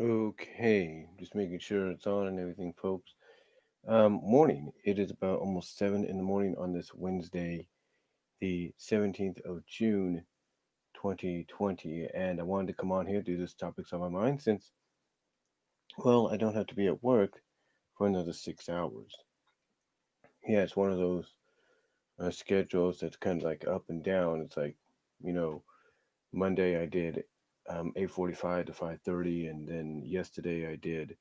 Okay, just making sure it's on and everything, folks. Morning. It is about almost 7 in the morning on this Wednesday, the 17th of June, 2020. And I wanted to come on here, do this topics on my mind since, well, I don't have to be at work for another 6 hours. Yeah, it's one of those schedules that's kind of like up and down. It's like, you know, Monday I did 8:45 to 5:30, and then yesterday I did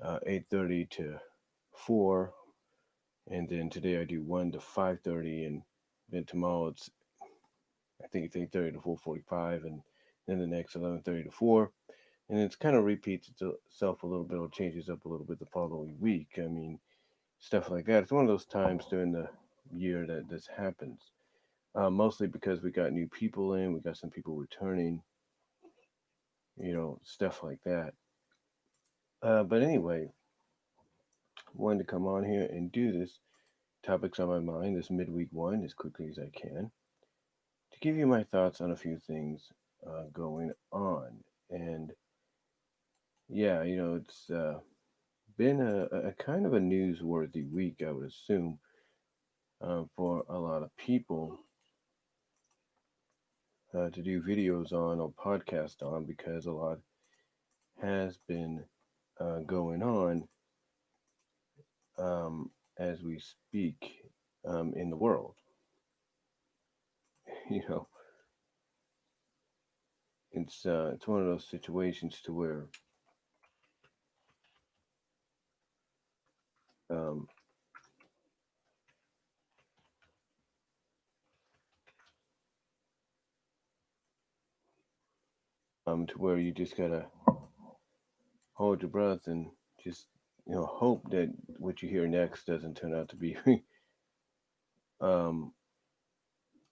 8:30 to 4, and then today I do 1 to 5:30, and then tomorrow I think it's 8:30 to 4:45, and then the next 11:30 to 4, and it's kind of repeats itself a little bit or changes up a little bit the following week. I mean, stuff like that. It's one of those times during the year that this happens. Mostly because we got new people in, we got some people returning, stuff like that. But anyway, wanted to come on here and do this topics on my mind, this midweek one, as quickly as I can, to give you my thoughts on a few things going on. And yeah, it's been a kind of a newsworthy week, I would assume, for a lot of people to do videos on or podcast on because a lot has been going on as we speak in the world. You know, it's one of those situations to where um, you just gotta hold your breath and just hope that what you hear next doesn't turn out to be um,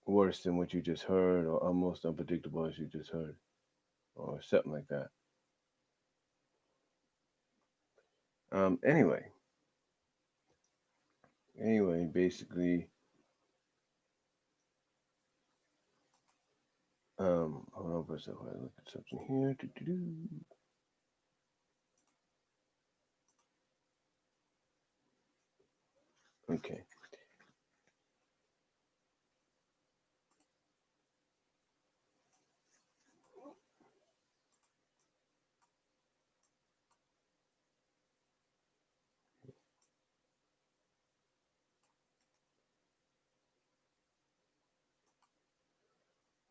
worse than what you just heard or almost unpredictable as you just heard or something like that. Anyway, basically, hold on for a second. I look at something here. Doo-doo-doo. Okay.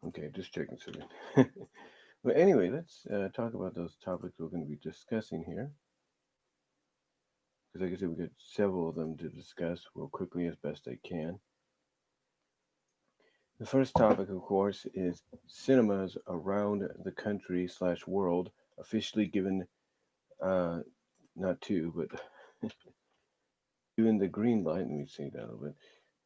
Okay, just checking something. But anyway, let's talk about those topics we're going to be discussing here. Because, like I said, we got several of them to discuss real quickly as best I can. The first topic, of course, is cinemas around the country slash world officially given, uh, not two, but given the green light. Let me say that a little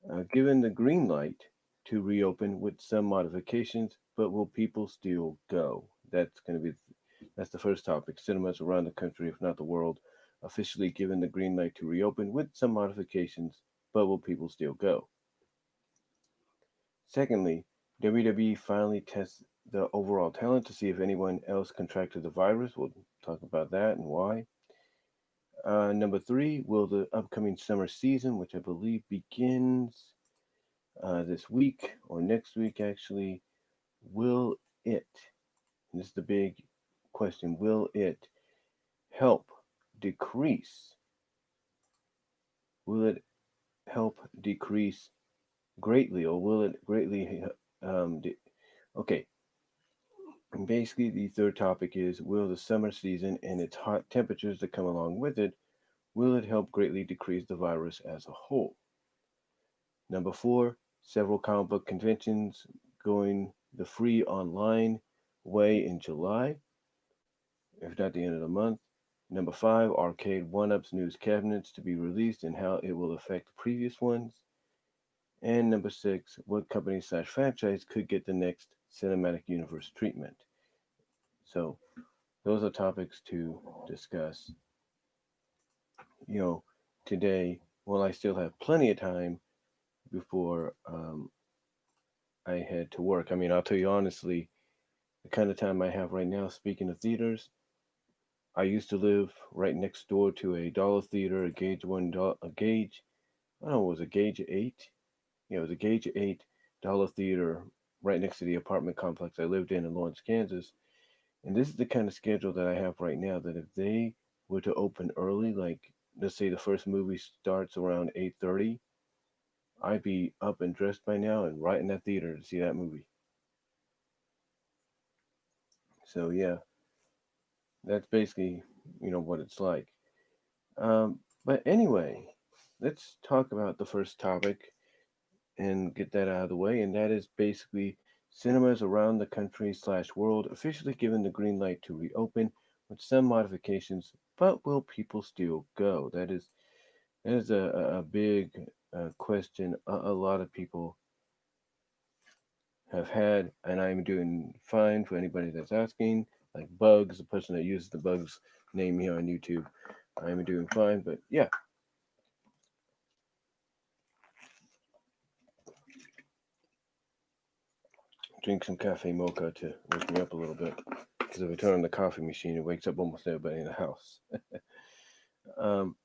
bit. Given the green light to reopen with some modifications, but will people still go? That's the first topic. Cinemas around the country, if not the world, officially given the green light to reopen with some modifications, but will people still go? Secondly, WWE finally tests the overall talent to see if anyone else contracted the virus. We'll talk about that and why. Number three, will the upcoming summer season, which I believe begins this week or next week actually, will it, and this is the big question, will it help decrease? Will it help decrease greatly, or will it greatly? Okay, and basically, the third topic is: will the summer season and its hot temperatures that come along with it, will it help greatly decrease the virus as a whole? Number four: several comic book conventions going the free online way in July, if not the end of the month. Number five: arcade one-ups news cabinets to be released and how it will affect the previous ones. And number six: what company slash franchise could get the next cinematic universe treatment? So those are topics to discuss, you know, today. While I still have plenty of time before I head to work. I mean, I'll tell you honestly, the kind of time I have right now, speaking of theaters, I used to live right next door to a dollar theater, a gauge a gauge. I don't know, it was a gauge eight. Yeah, it was a gauge $8 theater right next to the apartment complex I lived in Lawrence, Kansas. And this is the kind of schedule that I have right now. That if they were to open early, like let's say the first movie starts around 8:30, I'd be up and dressed by now and right in that theater to see that movie. So yeah, that's basically what it's like. But anyway, let's talk about the first topic and get that out of the way, and that is basically cinemas around the country slash world officially given the green light to reopen with some modifications. But will people still go? That is a big question. A lot of people have had, and I'm doing fine for anybody that's asking. Like Bugs, the person that uses the Bugs name here on YouTube, I'm doing fine. But yeah, drink some cafe mocha to wake me up a little bit. Because if I turn on the coffee machine, it wakes up almost everybody in the house. um,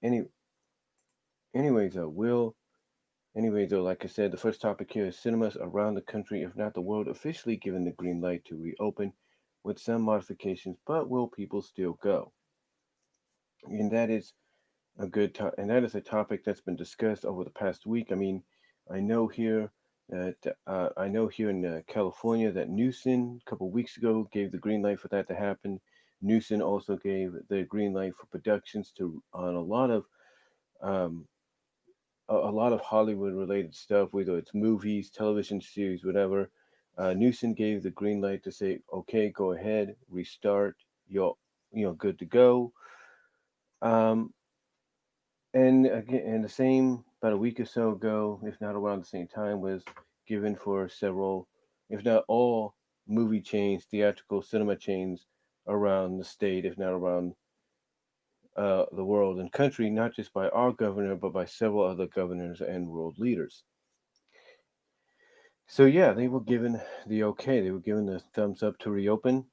any, anyways, Will. Anyways, though, like I said, the first topic here is cinemas around the country, if not the world, officially given the green light to reopen with some modifications. But will people still go? And that is and that is a topic that's been discussed over the past week. I mean, I know here I know here in California that Newsom a couple of weeks ago gave the green light for that to happen. Newsom also gave the green light for productions to on um, a lot of Hollywood related stuff, whether it's movies, television series, whatever. Newsom gave the green light to say, okay, go ahead, restart, you're good to go. Um, And again, and the same about a week or so ago, if not around the same time, was given for several, if not all, movie chains, theatrical cinema chains around the state, if not around the world and country, not just by our governor, but by several other governors and world leaders. So yeah, they were given the okay. They were given the thumbs up to reopen.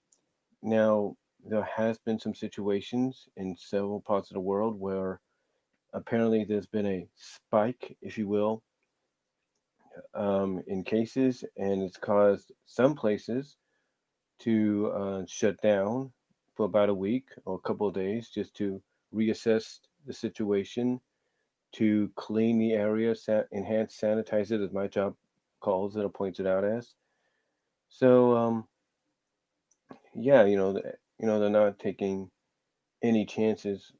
Now there has been some situations in several parts of the world where apparently there's been a spike, if you will, in cases, and it's caused some places to shut down for about a week or a couple of days just to reassess the situation, to clean the area, enhance, sanitize it, as my job calls it or points it out as. So, yeah, they're not taking any chances,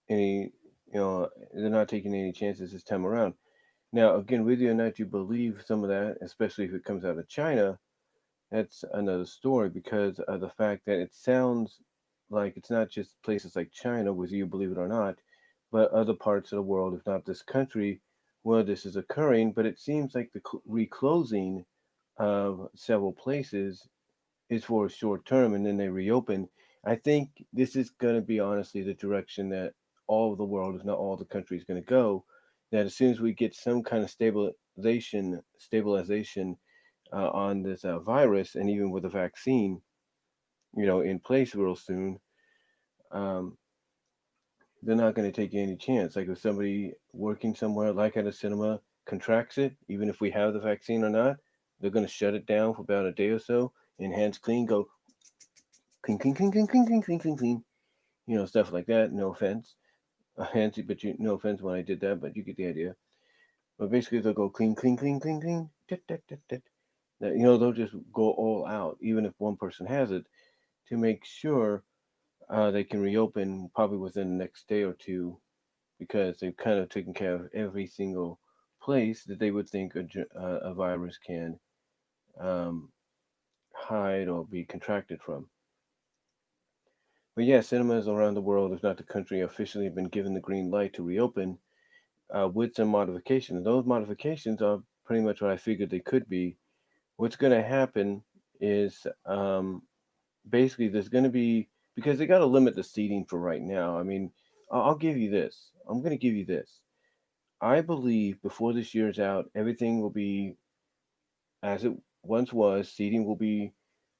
any, they're not taking any chances this time around. Now, again, whether or not you believe some of that, especially if it comes out of China, that's another story because of the fact that it sounds like it's not just places like China, whether you believe it or not, but other parts of the world, if not this country, where this is occurring. But it seems like the reclosing of several places is for a short term and then they reopen. I think this is going to be honestly the direction that all of the world, if not all the countries, going to go. That as soon as we get some kind of stabilization on this virus, and even with a vaccine, in place real soon, um, they're not going to take any chance. Like if somebody working somewhere, like at a cinema, contracts it, even if we have the vaccine or not, they're going to shut it down for about a day or so, and hands clean, go clean, clean, clean, clean, clean, clean, clean, clean, clean. Stuff like that. No offense, handsy, but no offense when I did that, but you get the idea. But basically, they'll go clean, clean, clean, clean, clean. Tit, tit, tit, tit. They'll just go all out, even if one person has it, to make sure they can reopen probably within the next day or two because they've kind of taken care of every single place that they would think a virus can um, hide or be contracted from. But yeah, cinemas around the world, if not the country, officially have been given the green light to reopen with some modifications. Those modifications are pretty much what I figured they could be. What's going to happen is basically there's going to be, because they got to limit the seating for right now. I mean, I'll give you this. I'm going to give you this. I believe before this year's out, everything will be as it once was. Seating will be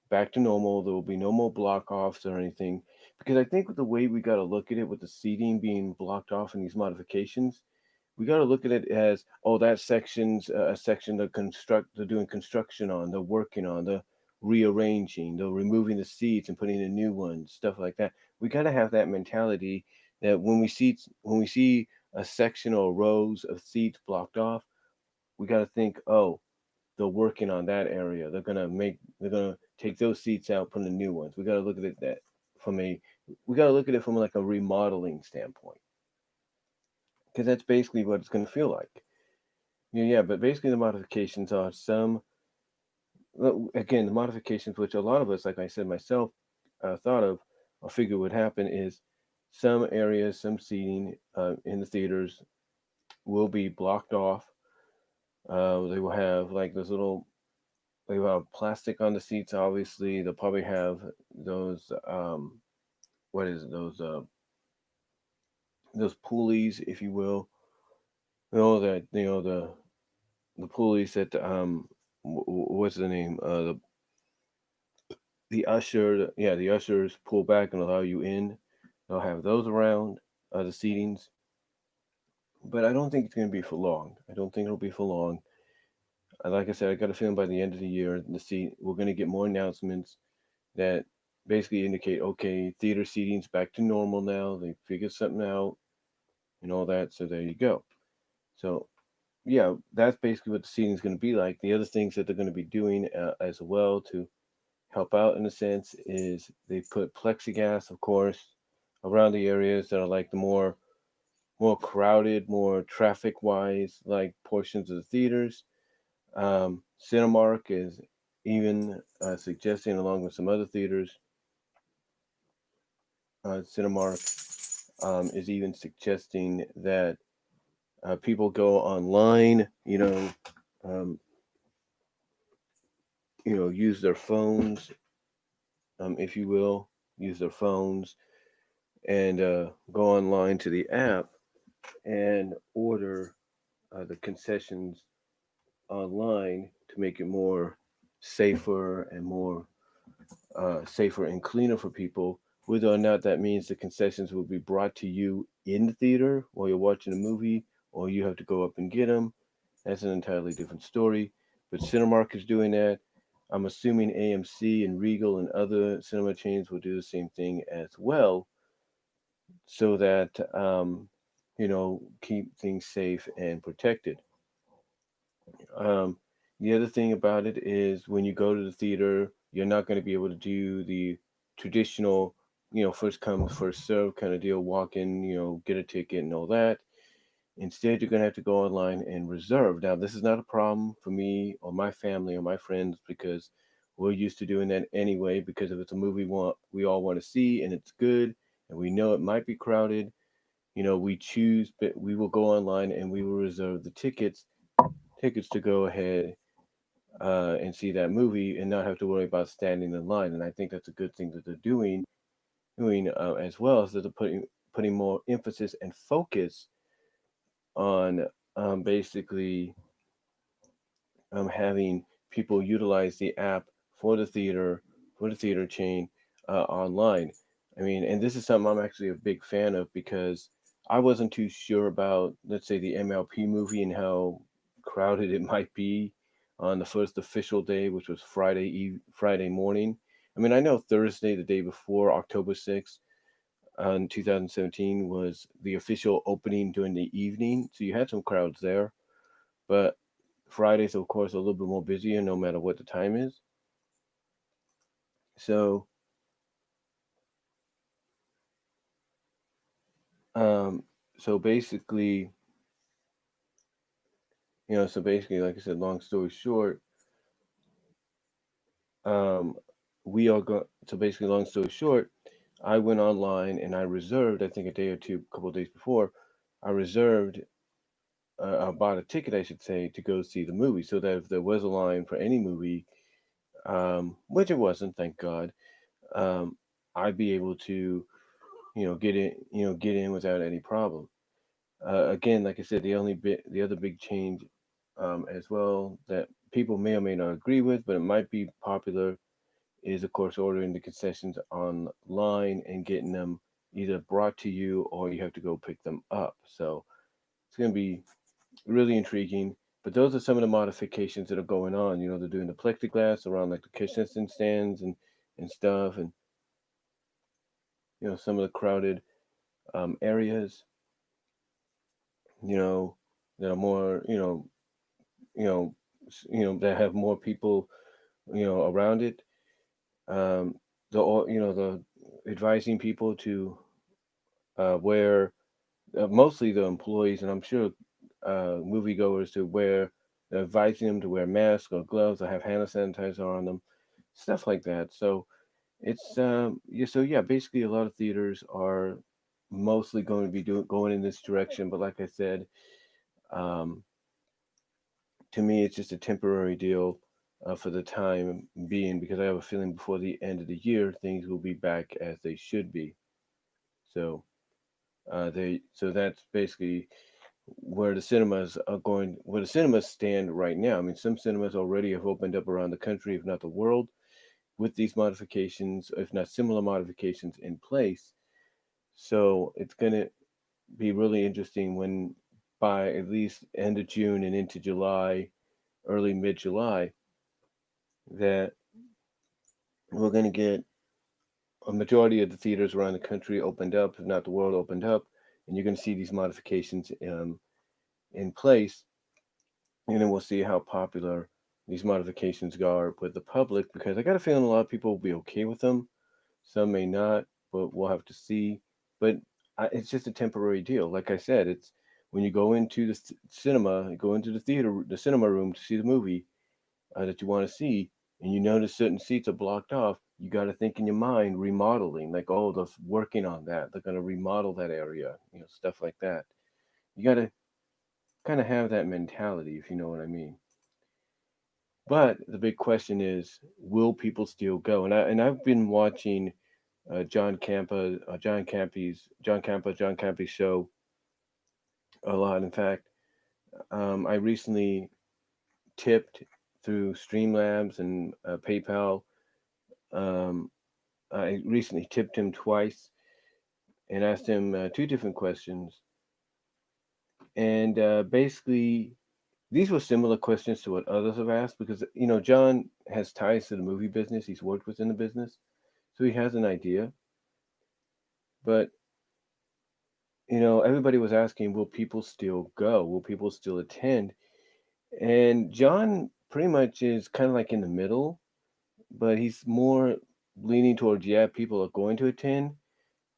back to normal. There will be no more block offs or anything. Because I think with the way we got to look at it, with the seating being blocked off in these modifications, we got to look at it as, oh, that section's a section they're doing construction on, they're working on, they're rearranging, they're removing the seats and putting in new ones, stuff like that. We got to have that mentality that when we see a section or rows of seats blocked off, we got to think, oh, they're working on that area. They're gonna take those seats out, put in new ones. We got to look at it that from a we got to look at it from like a remodeling standpoint, because that's basically what it's going to feel like. Yeah, yeah, but basically the modifications are some, well, again, the modifications which a lot of us, like I said myself, thought of or figured would happen is some areas, some seating in the theaters will be blocked off. They will have like those little, they will have plastic on the seats. Obviously, they'll probably have those, what is it, those pulleys, if you will. The pulleys that what's the name? The usher, yeah, the ushers pull back and allow you in. They'll have those around the seatings, but I don't think it's going to be for long. I don't think it'll be for long. Like I said, I got a feeling by the end of the year, we're going to get more announcements that basically indicate, okay, theater seating's back to normal now. They figured something out and all that. So there you go. So yeah, that's basically what the seating's going to be like. The other things that they're going to be doing as well to help out in a sense is they put plexiglass, of course, around the areas that are like the more crowded, more traffic wise, like portions of the theaters. Cinemark is even suggesting, along with some other theaters, Cinemark is even suggesting that people go online, um, use their phones, if you will, use their phones and go online to the app and order the concessions online to make it more safer and more safer and cleaner for people. Whether or not that means the concessions will be brought to you in the theater while you're watching a movie, or you have to go up and get them, that's an entirely different story. But Cinemark is doing that. I'm assuming AMC and Regal and other cinema chains will do the same thing as well, so that keep things safe and protected. Um, the other thing about it is when you go to the theater, you're not going to be able to do the traditional, first come, first serve kind of deal, walk in, get a ticket and all that. Instead, you're going to have to go online and reserve. Now, this is not a problem for me or my family or my friends because we're used to doing that anyway. Because if it's a movie we all want to see and it's good and we know it might be crowded, we choose, but we will go online and we will reserve the tickets to go ahead and see that movie and not have to worry about standing in line. And I think that's a good thing that they're doing as well, is that they're putting more emphasis and focus on basically having people utilize the app for the theater chain online. I mean, and this is something I'm actually a big fan of because I wasn't too sure about, let's say, the MLP movie and how crowded it might be on the first official day, which was Friday morning. I mean, I know Thursday, the day before, October 6th, in 2017, was the official opening during the evening, so you had some crowds there. But Fridays, of course, are a little bit more busier, no matter what the time is. So, um, so basically, like I said, long story short, um, we are going. So basically, long story short, I went online and I reserved. I think a day or two, a couple of days before, I reserved. I bought a ticket, I should say, to go see the movie, so that if there was a line for any movie, which it wasn't, thank God, um, I'd be able to, get in without any problem. Again, like I said, the other big change, as well, that people may or may not agree with, but it might be popular, is, of course, ordering the concessions online and getting them either brought to you or you have to go pick them up. So it's going to be really intriguing. But those are some of the modifications that are going on. They're doing the plexiglass around like the concession stands and stuff, and some of the crowded areas. You know, that are more, you know, that have more people, around it. Um, the advising people to wear, mostly the employees, and I'm sure moviegoers to wear, advising them to wear masks or gloves or have hand sanitizer on them, stuff like that. So it's yeah, so yeah, basically a lot of theaters are mostly going to be going in this direction. But like I said, um, to me, it's just a temporary deal for the time being because I have a feeling before the end of the year things will be back as they should be. So so that's basically where the cinemas stand right now. I mean, some cinemas already have opened up around the country, if not the world, with these modifications, if not similar modifications in place. So it's going to be really interesting when, by at least end of June and into July, early mid July, that we're going to get a majority of the theaters around the country opened up, if not the world opened up, and you're going to see these modifications in place, and then we'll see how popular these modifications are with the public. Because I got a feeling a lot of people will be okay with them, some may not, but we'll have to see. But it's just a temporary deal. Like I said, it's when you go into the cinema, you go into the theater, the cinema room to see the movie that you want to see, and you notice certain seats are blocked off, you got to think in your mind remodeling, like, oh, they're working on that. They're going to remodel that area, stuff like that. You got to kind of have that mentality, if you know what I mean. But the big question is, will people still go? And I've been watching John Campy's show a lot. In fact, I recently tipped through Streamlabs and PayPal. Um, I recently tipped him twice and asked him two different questions. And basically, these were similar questions to what others have asked because, John has ties to the movie business. He's worked within the business. So he has an idea. But, everybody was asking, will people still go? Will people still attend? And John pretty much is kind of like in the middle, but he's more leaning towards, yeah, people are going to attend,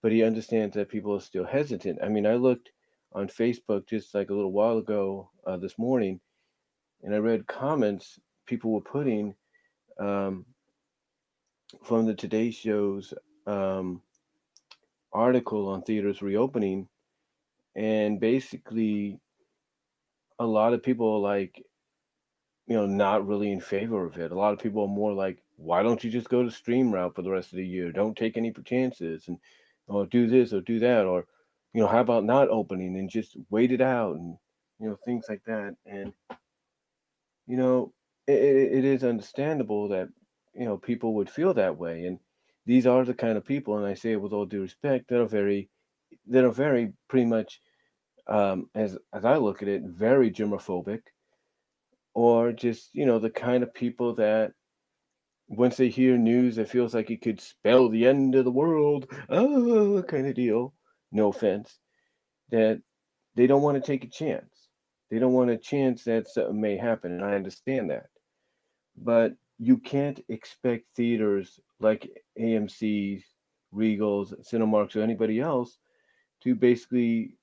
but he understands that people are still hesitant. I mean, I looked on Facebook just like a little while ago this morning, and I read comments people were putting um, from the Today Show's um, article on theaters reopening, and basically a lot of people are like, not really in favor of it. A lot of people are more like, why don't you just go to stream route for the rest of the year? Don't take any chances, and or do this or do that, or how about not opening and just wait it out, and things like that. And you know, it is understandable that people would feel that way, and these are the kind of people, and I say it with all due respect, that are very pretty much, as I look at it, very germophobic, or just the kind of people that once they hear news that feels like it could spell the end of the world, oh, kind of deal. No offense, that they don't want to take a chance. They don't want a chance that something may happen, and I understand that. But you can't expect theaters like AMC's, Regals, Cinemarks, or anybody else to basically,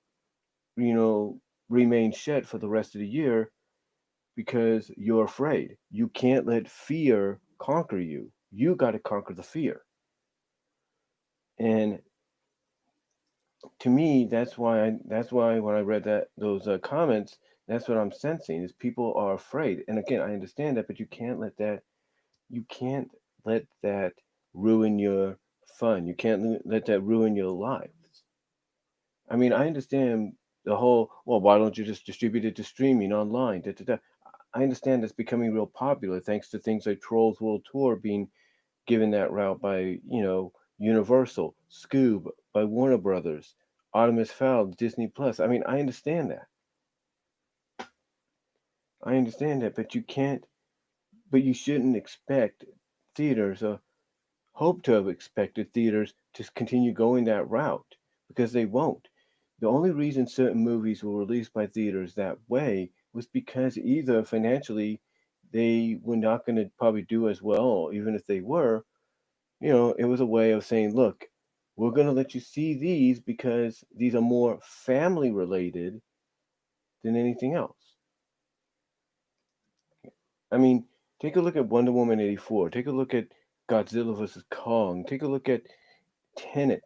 you know, remain shut for the rest of the year because you're afraid. You can't let fear conquer you. You got to conquer the fear. And to me, that's why when I read those comments, that's what I'm sensing is people are afraid. And again, I understand that, but you can't let that ruin your fun. You can't let that ruin your lives. I mean, I understand the whole, well, why don't you just distribute it to streaming online? Da, da, da. I understand that's becoming real popular thanks to things like Trolls World Tour being given that route by, Universal, Scoob, by Warner Brothers, Artemis Fowl, Disney Plus. I mean, I understand that. I understand that, but you can't, but you shouldn't expect theaters, or hope to have expected theaters to continue going that route, because they won't. The only reason certain movies were released by theaters that way was because either financially they were not going to probably do as well, or even if they were, it was a way of saying, look, we're going to let you see these because these are more family related than anything else. I mean, take a look at Wonder Woman 84. Take a look at Godzilla vs. Kong. Take a look at Tenet.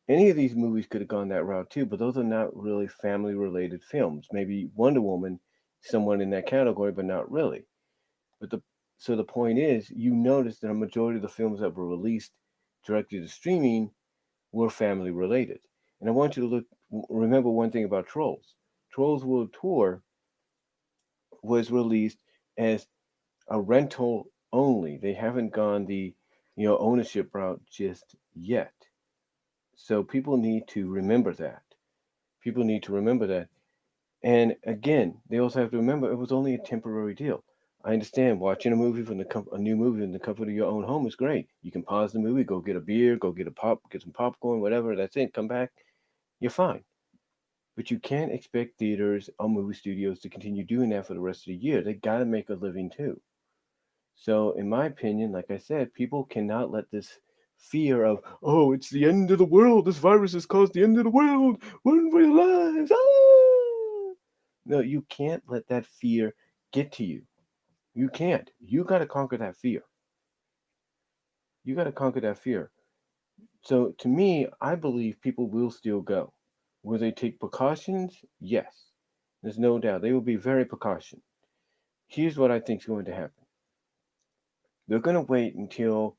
Any of these movies could have gone that route too, but those are not really family related films. Maybe Wonder Woman, someone in that category, but not really. But the point is, you notice that a majority of the films that were released directly to streaming were family related. And I want you to remember one thing about Trolls. Trolls World Tour was released as a rental only. They haven't gone the ownership route just yet. So people need to remember that. People need to remember that. And again, they also have to remember it was only a temporary deal. I understand watching a new movie in the comfort of your own home is great. You can pause the movie, go get a beer, go get some popcorn, whatever. That's it. Come back, you're fine. But you can't expect theaters or movie studios to continue doing that for the rest of the year. They got to make a living too. So, in my opinion, like I said, people cannot let this fear of, oh, it's the end of the world. This virus has caused the end of the world. Run for your lives. Ah! No, you can't let that fear get to you. You can't. You got to conquer that fear. You got to conquer that fear. So, to me, I believe people will still go. Will they take precautions? Yes. There's no doubt. They will be very precautioned. Here's what I think is going to happen. They're going to wait until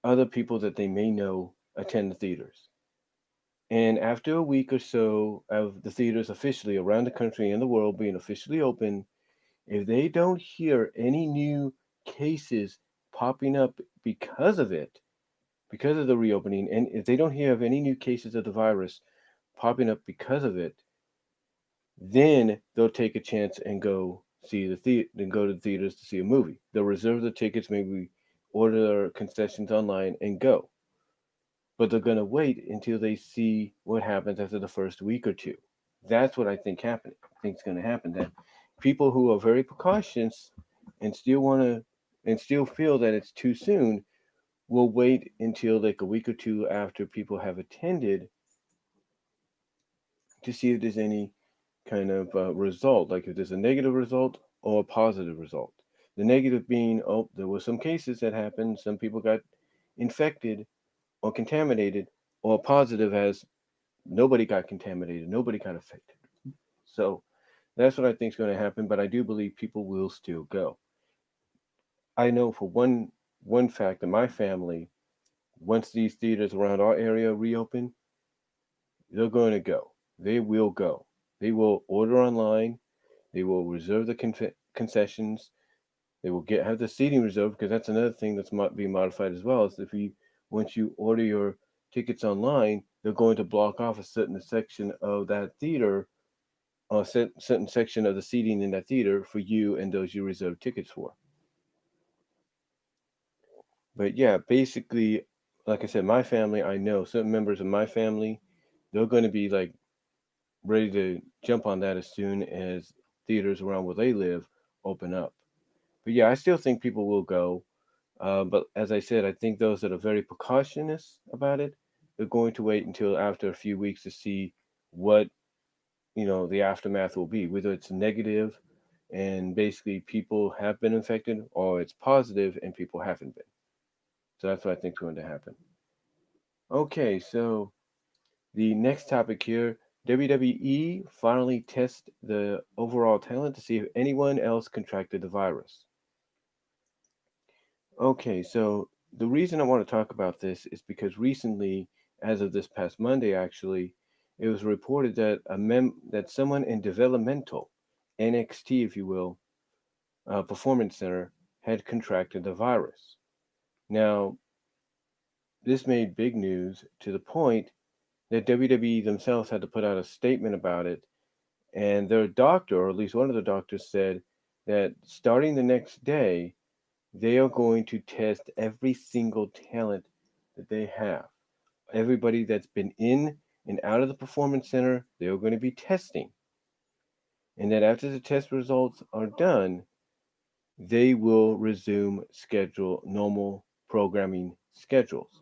other people that they may know attend the theaters. And after a week or so of the theaters officially around the country and the world being officially open, if they don't hear any new cases popping up because of it, because of the reopening, and if they don't hear of any new cases of the virus popping up because of it, then they'll take a chance and go go to the theaters to see a movie. They'll reserve the tickets, maybe order their concessions online and go. But they're going to wait until they see what happens after the first week or two. That's what I think happening. I think it's going to happen. That people who are very precautious and still want to and still feel that it's too soon will wait until like a week or two after people have attended to see if there's any kind of result, like if there's a negative result or a positive result. The negative being, oh, there were some cases that happened, some people got infected or contaminated, or positive as nobody got contaminated, nobody got affected. So that's what I think is going to happen. But I do believe people will still go. I know for one fact that my family, once these theaters around our area reopen, they're going to go. They will go. They will order online. They will reserve the concessions. They will have the seating reserved because that's another thing that's being modified as well. Is if you once you order your tickets online, they're going to block off a certain section of that theater, a certain section of the seating in that theater for you and those you reserve tickets for. But yeah, basically, like I said, my family, I know certain members of my family, they're going to be like ready to jump on that as soon as theaters around where they live open up. But yeah, I still think people will go. But as I said, I think those that are very precautious about it, they're going to wait until after a few weeks to see what the aftermath will be, whether it's negative and basically people have been infected, or it's positive and people haven't been. So that's what I think is going to happen. Okay, so the next topic here: WWE finally tests the overall talent to see if anyone else contracted the virus. Okay, so the reason I want to talk about this is because recently, as of this past Monday, actually, it was reported that that someone in developmental NXT, if you will, performance center had contracted the virus. Now, this made big news to the point that WWE themselves had to put out a statement about it. And their doctor, or at least one of the doctors, said that starting the next day, they are going to test every single talent that they have. Everybody that's been in and out of the performance center, they are going to be testing. And that after the test results are done, they will resume schedule normal programming schedules.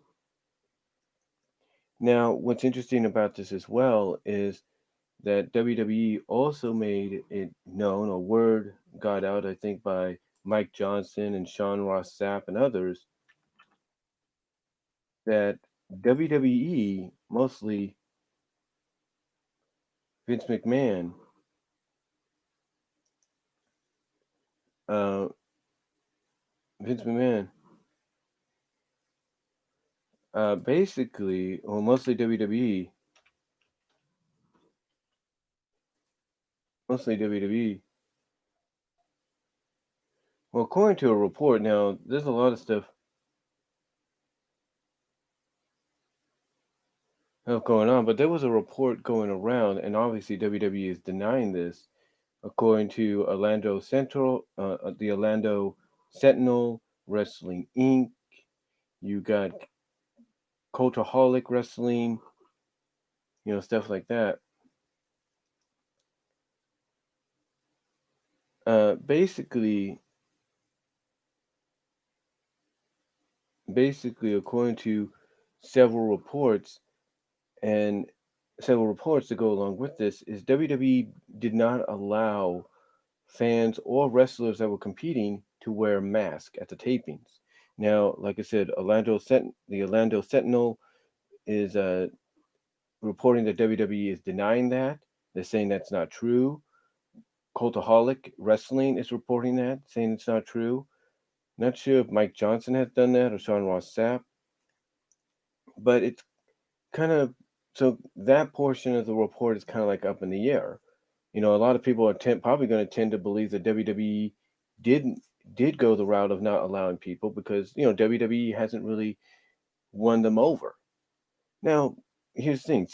Now, what's interesting about this as well is that WWE also made it known, a word got out, I think, by Mike Johnson and Sean Ross Sapp and others, that WWE, mostly Vince McMahon, uh, Vince McMahon, basically, or mostly WWE, mostly WWE. Well, according to a report, now there's a lot of stuff going on, but there was a report going around, and obviously WWE is denying this. According to the Orlando Sentinel, Wrestling Inc., you got Cultaholic Wrestling, stuff like that. Basically, according to several reports and several reports to go along with this, is WWE did not allow fans or wrestlers that were competing to wear masks at the tapings. Now, like I said, the Orlando Sentinel is reporting that WWE is denying that. They're saying that's not true. Cultaholic Wrestling is reporting that, saying it's not true. Not sure if Mike Johnson has done that or Sean Ross Sapp, but it's kind of so that portion of the report is kind of like up in the air. A lot of people are probably going to tend to believe that WWE didn't did go the route of not allowing people because WWE hasn't really won them over. Now, here's the thing: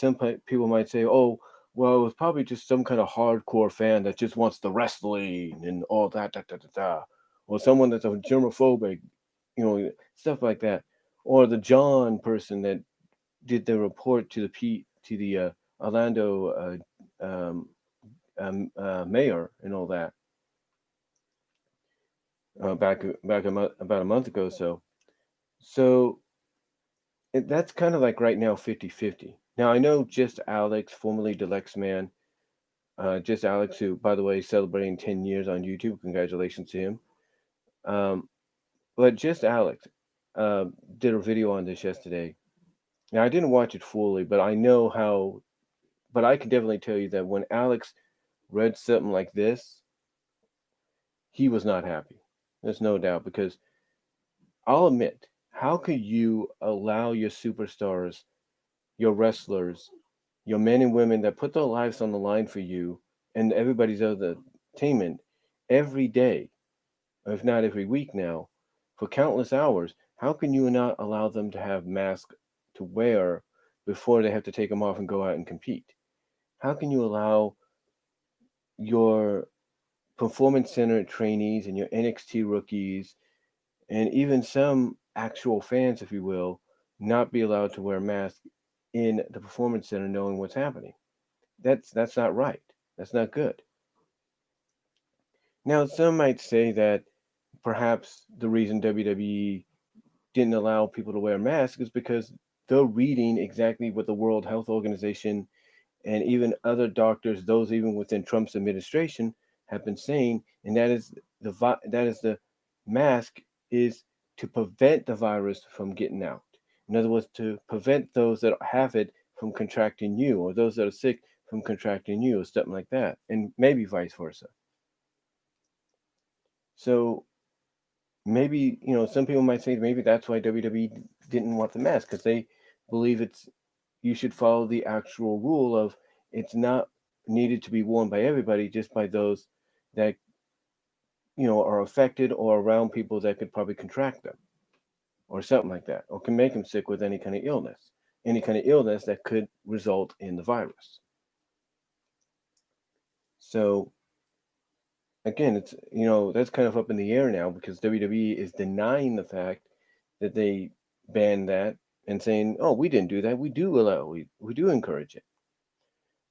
people might say, "Oh, well, it was probably just some kind of hardcore fan that just wants the wrestling and all that, da da da da," or someone that's a germophobic, stuff like that, or the John person that did the report to the Orlando mayor and all that about a month ago or so. So that's kind of like right now 50-50. Now I know Just Alex, formerly Deluxe Man, Just Alex, who by the way is celebrating 10 years on YouTube. Congratulations to him. Um, but Just Alex did a video on this yesterday. Now I didn't watch it fully, but I know how. But I can definitely tell you that when Alex read something like this, he was not happy. There's no doubt because I'll admit, how could you allow your superstars, your wrestlers, your men and women that put their lives on the line for you and everybody's other entertainment every day, if not every week now, for countless hours, how can you not allow them to have masks to wear before they have to take them off and go out and compete? How can you allow your performance center trainees and your NXT rookies and even some actual fans, if you will, not be allowed to wear masks in the performance center knowing what's happening? That's not right. That's not good. Now, some might say that perhaps the reason WWE didn't allow people to wear masks is because they're reading exactly what the World Health Organization and even other doctors, those even within Trump's administration, have been saying, and that is the mask is to prevent the virus from getting out. In other words, to prevent those that have it from contracting you, or those that are sick from contracting you, or something like that, and maybe vice versa. So maybe some people might say maybe that's why WWE didn't want the mask because they believe it's you should follow the actual rule of it's not needed to be worn by everybody, just by those that are affected or around people that could probably contract them. or something like that, or can make him sick with any kind of illness that could result in the virus. So again, it's that's kind of up in the air now because WWE is denying the fact that they banned that and saying, "Oh, we didn't do that. We do encourage it."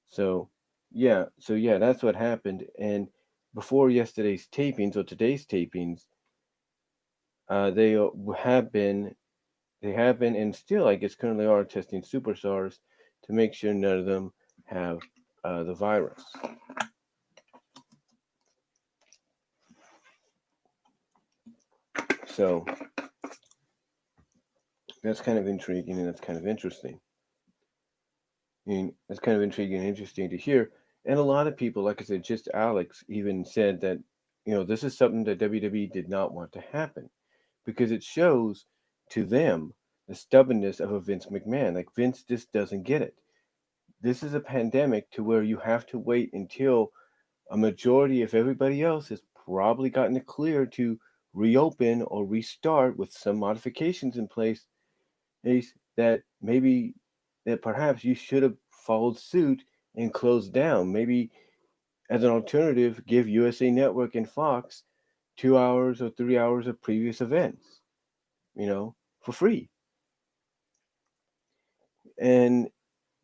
So yeah, that's what happened. And before yesterday's tapings or today's tapings, they have been and still, I guess, currently are testing superstars to make sure none of them have the virus. So that's kind of intriguing and that's kind of interesting. I mean, it's kind of intriguing and interesting to hear. And a lot of people, like I said, just Alex even said that, this is something that WWE did not want to happen because it shows to them the stubbornness of a Vince McMahon. Like Vince just doesn't get it. This is a pandemic to where you have to wait until a majority of everybody else has probably gotten it clear to reopen or restart with some modifications in place that maybe that perhaps you should have followed suit and closed down. Maybe as an alternative, give USA Network and Fox 2 hours or 3 hours of previous events, for free. And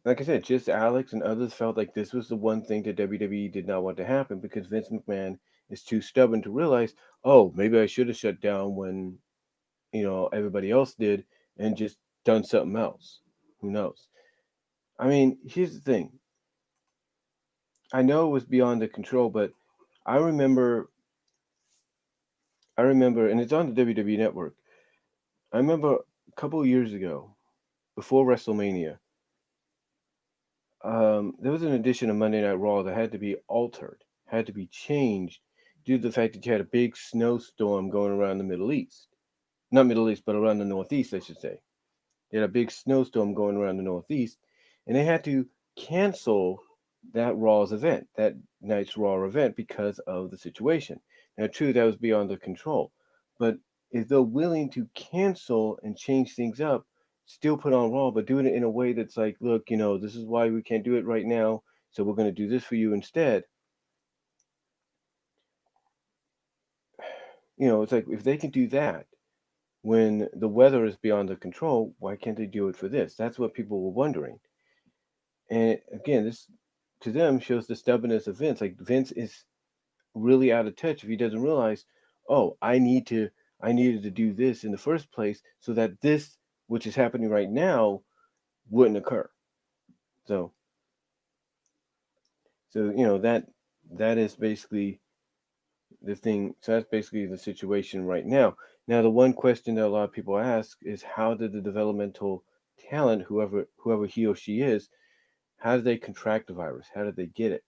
like I said, just Alex and others felt like this was the one thing that WWE did not want to happen because Vince McMahon is too stubborn to realize, oh, maybe I should have shut down when, everybody else did and just done something else. Who knows? I mean, here's the thing. I know it was beyond the control, but I remember, and it's on the WWE Network. I remember a couple of years ago, before WrestleMania, there was an edition of Monday Night Raw that had to be altered, had to be changed due to the fact that you had a big snowstorm going around the Middle East. Not Middle East, but around the Northeast, I should say. They had a big snowstorm going around the Northeast, and they had to cancel that night's Raw event, because of the situation. Now, true, that was beyond their control, but if they're willing to cancel and change things up, still put on Raw, but doing it in a way that's like, look, this is why we can't do it right now, so we're going to do this for you instead. It's like if they can do that when the weather is beyond their control, why can't they do it for this? That's what people were wondering. And again, this to them shows the stubbornness of Vince. Like Vince is really out of touch if he doesn't realize, oh, I needed to do this in the first place so that this, which is happening right now, wouldn't occur. So, that is basically the thing. So that's basically the situation right now. Now, the one question that a lot of people ask is, how did the developmental talent, whoever he or she is, how did they contract the virus? How did they get it?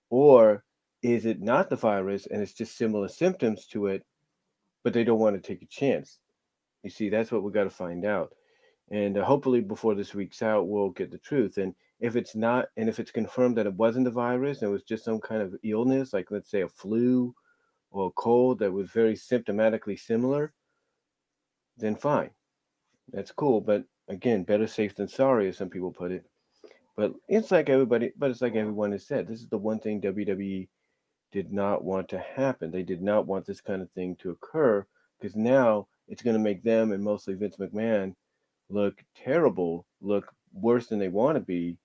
Or is it not the virus and it's just similar symptoms to it, but they don't want to take a chance? You see, that's what we got to find out. And hopefully before this week's out, we'll get the truth. And if it's not, and if it's confirmed that it wasn't a virus, and it was just some kind of illness, like let's say a flu or a cold that was very symptomatically similar, then fine. That's cool. But again, better safe than sorry, as some people put it. But it's like everyone has said. This is the one thing WWE did not want to happen. They did not want this kind of thing to occur because now it's going to make them, and mostly Vince McMahon, look terrible, look worse than they want to be.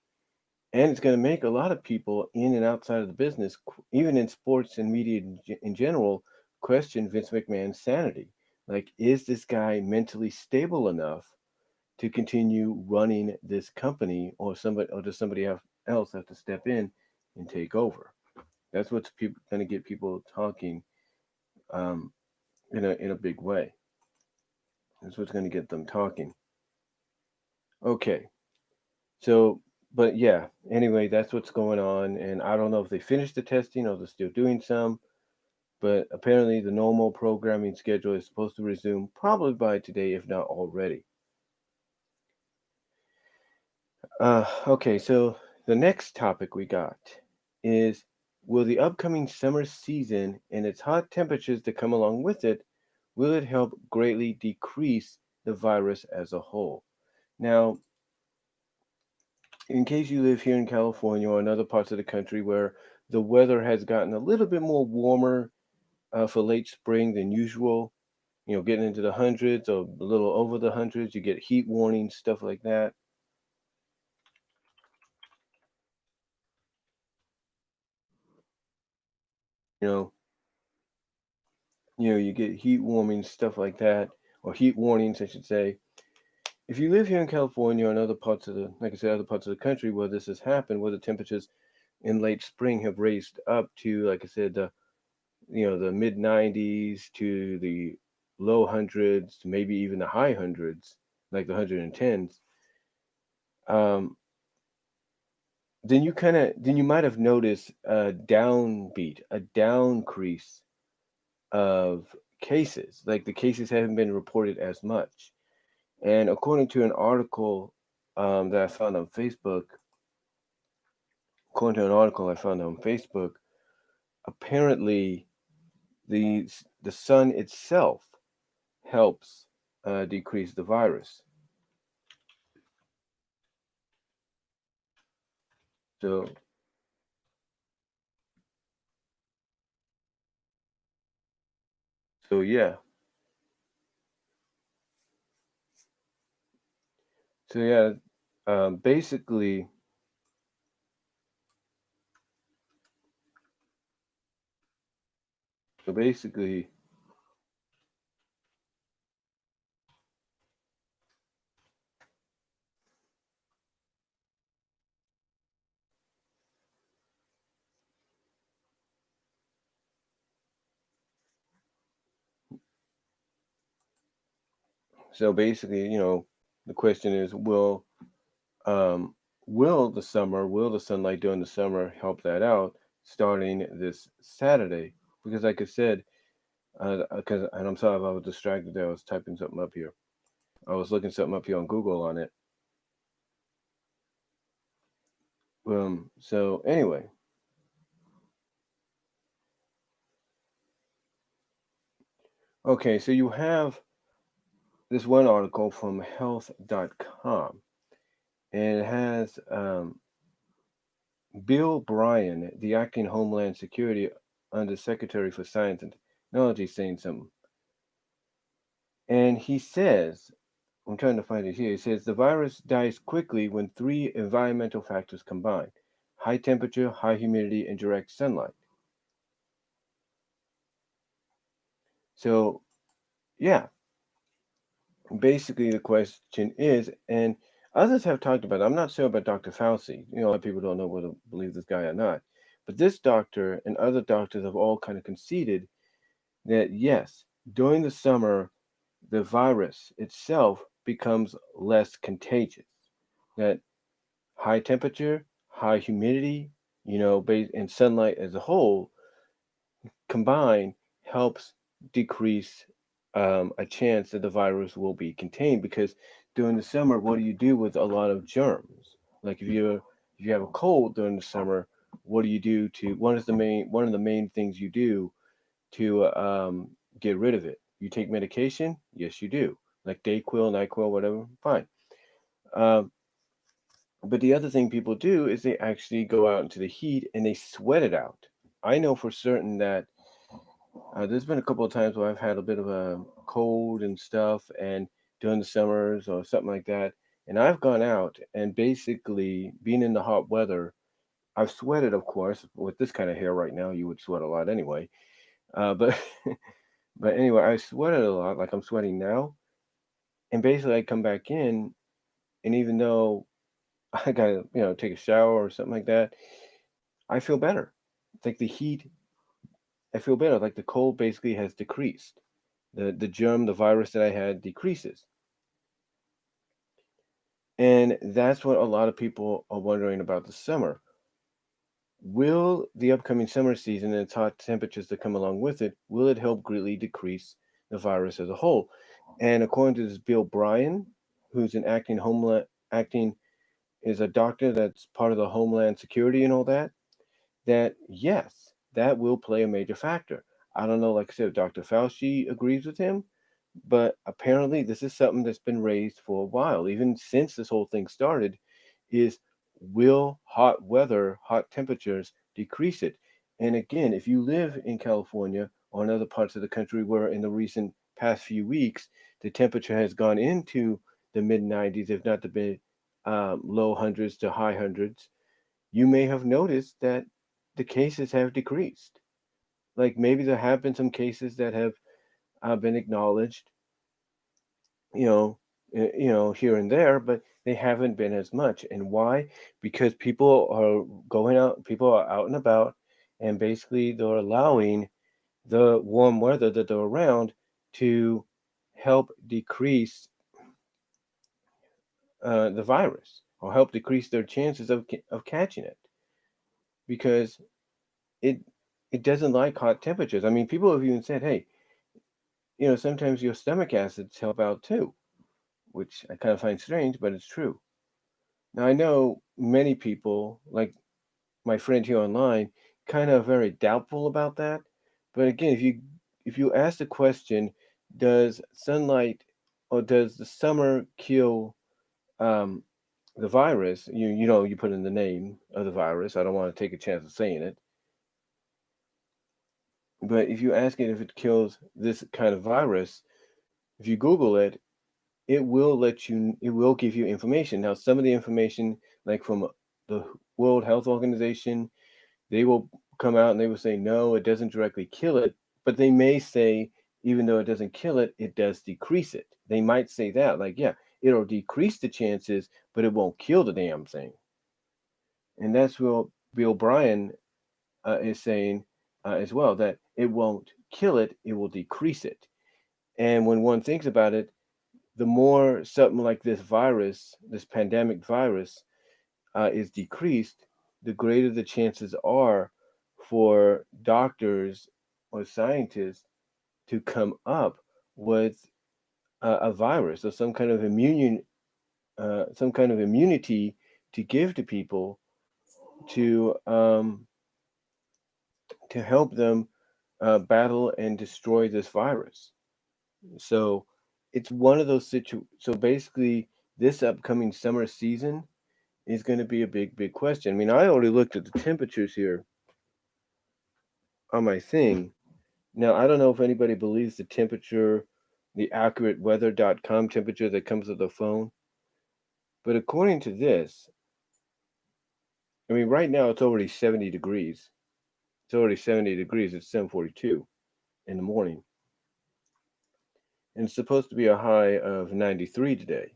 And it's going to make a lot of people in and outside of the business, even in sports and media in general, question Vince McMahon's sanity. Like, is this guy mentally stable enough to continue running this company, or does somebody else have to step in and take over? That's what's going to get people talking, um, in a big way. That's what's going to get them talking. Okay, so but yeah. Anyway, that's what's going on, and I don't know if they finished the testing or they're still doing some. But apparently, the normal programming schedule is supposed to resume probably by today, if not already. Okay, so the next topic we got is, will the upcoming summer season and its hot temperatures that come along with it, will it help greatly decrease the virus as a whole. Now, in case you live here in California or in other parts of the country where the weather has gotten a little bit more warmer for late spring than usual, getting into the hundreds or a little over the hundreds, you get heat warnings, stuff like that. You know, you get heat warnings, stuff like that, or heat warnings, I should say. If you live here in California or in other parts of the, like I said, other parts of the country where this has happened, where the temperatures in late spring have raised up to, like I said, the mid 90s to the low hundreds, maybe even the high hundreds, like the 110s, um, then you might have noticed a downbeat, a downcrease of cases. Like the cases haven't been reported as much. And according to an article that I found on Facebook, according to an article I found on Facebook, apparently the sun itself helps decrease the virus. So yeah, so yeah, basically, so basically, so basically, the question is, um, will the sunlight during the summer help that out starting this Saturday? Because, like I said, and I'm sorry if I was distracted there. I was typing something up here. I was looking something up here on Google on it. So anyway, okay, so you have this one article from health.com, and it has Bill Bryan, the acting Homeland Security Under Secretary for Science and Technology, saying something. And he says, I'm trying to find it here. He says the virus dies quickly when three environmental factors combine: high temperature, high humidity, and direct sunlight. So, yeah, basically the question is, and others have talked about it. I'm not sure about Dr. Fauci. A lot of people don't know whether to believe this guy or not. But this doctor and other doctors have all kind of conceded that yes, during the summer, the virus itself becomes less contagious. That high temperature, high humidity, and sunlight as a whole combined helps decrease a chance that the virus will be contained. Because during the summer, what do you do with a lot of germs? Like if you have a cold during the summer, what do you do to one of the main things you do to get rid of it? You take medication? Yes, you do. Like Dayquil, Nyquil, whatever. Fine. Um, but the other thing people do is they actually go out into the heat and they sweat it out. I know for certain that there's been a couple of times where I've had a bit of a cold and stuff, and during the summers or something like that, and I've gone out and basically being in the hot weather, I've sweated, of course. With this kind of hair right now, you would sweat a lot anyway. But but anyway, I sweated a lot, like I'm sweating now, and basically I come back in, and even though I gotta take a shower or something like that, I feel better. It's like the heat, I feel better. Like the cold basically has decreased. The germ, the virus that I had decreases. And that's what a lot of people are wondering about the summer. Will the upcoming summer season and its hot temperatures that come along with it, will it help greatly decrease the virus as a whole? And according to this Bill Bryan, who's an acting is a doctor that's part of the Homeland Security and all that, that yes, that will play a major factor. I don't know, like I said, if Dr. Fauci agrees with him, But apparently, this is something that's been raised for a while, even since this whole thing started. Is will hot weather, hot temperatures decrease it? And again, if you live in California or in other parts of the country where in the recent past few weeks the temperature has gone into the mid 90s, if not the mid low hundreds to high hundreds, you may have noticed that the cases have decreased. Like maybe there have been some cases that have been acknowledged, you know, here and there, but they haven't been as much. And why? Because people are going out, people are out and about, and basically they're allowing the warm weather that they're around to help decrease the virus or help decrease their chances of catching it because it it doesn't like hot temperatures. I mean, people have even said, hey, sometimes your stomach acids help out too, which I kind of find strange, but it's true. Now, I know many people, like my friend here online, kind of very doubtful about that. But again, if you ask the question, does sunlight or does the summer kill um, the virus? You put in the name of the virus. I don't want to take a chance of saying it. But if you ask it if it kills this kind of virus, if you Google it, it will give you information. Now, some of the information, like from the World Health Organization, they will come out and they will say, no, it doesn't directly kill it, but they may say, even though it doesn't kill it, it does decrease it. They might say that, like, yeah, it'll decrease the chances, but it won't kill the damn thing. And that's what Bill Bryan is saying as well, that it won't kill it, it will decrease it. And when one thinks about it, the more something like this virus, this pandemic virus, is decreased, the greater the chances are for doctors or scientists to come up with a virus or some kind of immunity to give to people to um, to help them battle and destroy this virus. So it's one of those So basically, this upcoming summer season is going to be a big, big question. I mean, I already looked at the temperatures here on my thing. Now, I don't know if anybody believes the temperature, the accurateweather.com temperature that comes with the phone, but according to this, I mean, right now it's already 70 degrees. It's already 70 degrees. It's 7:42 in the morning, and it's supposed to be a high of 93 today.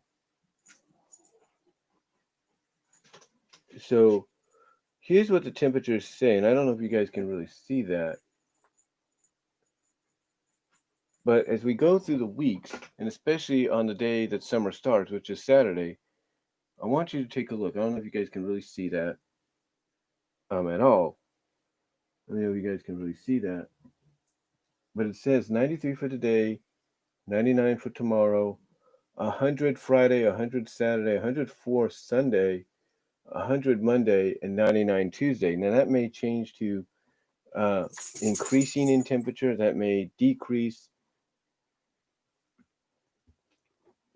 So here's what the temperature is saying. I don't know if you guys can really see that, but as we go through the weeks, and especially on the day that summer starts, which is Saturday, I want you to take a look. I don't know if you guys can really see that at all. I don't know if you guys can really see that, but it says 93 for today, 99 for tomorrow, 100 Friday, 100 Saturday, 104 Sunday, 100 Monday, and 99 Tuesday. Now that may change to uh, increasing in temperature. That may decrease.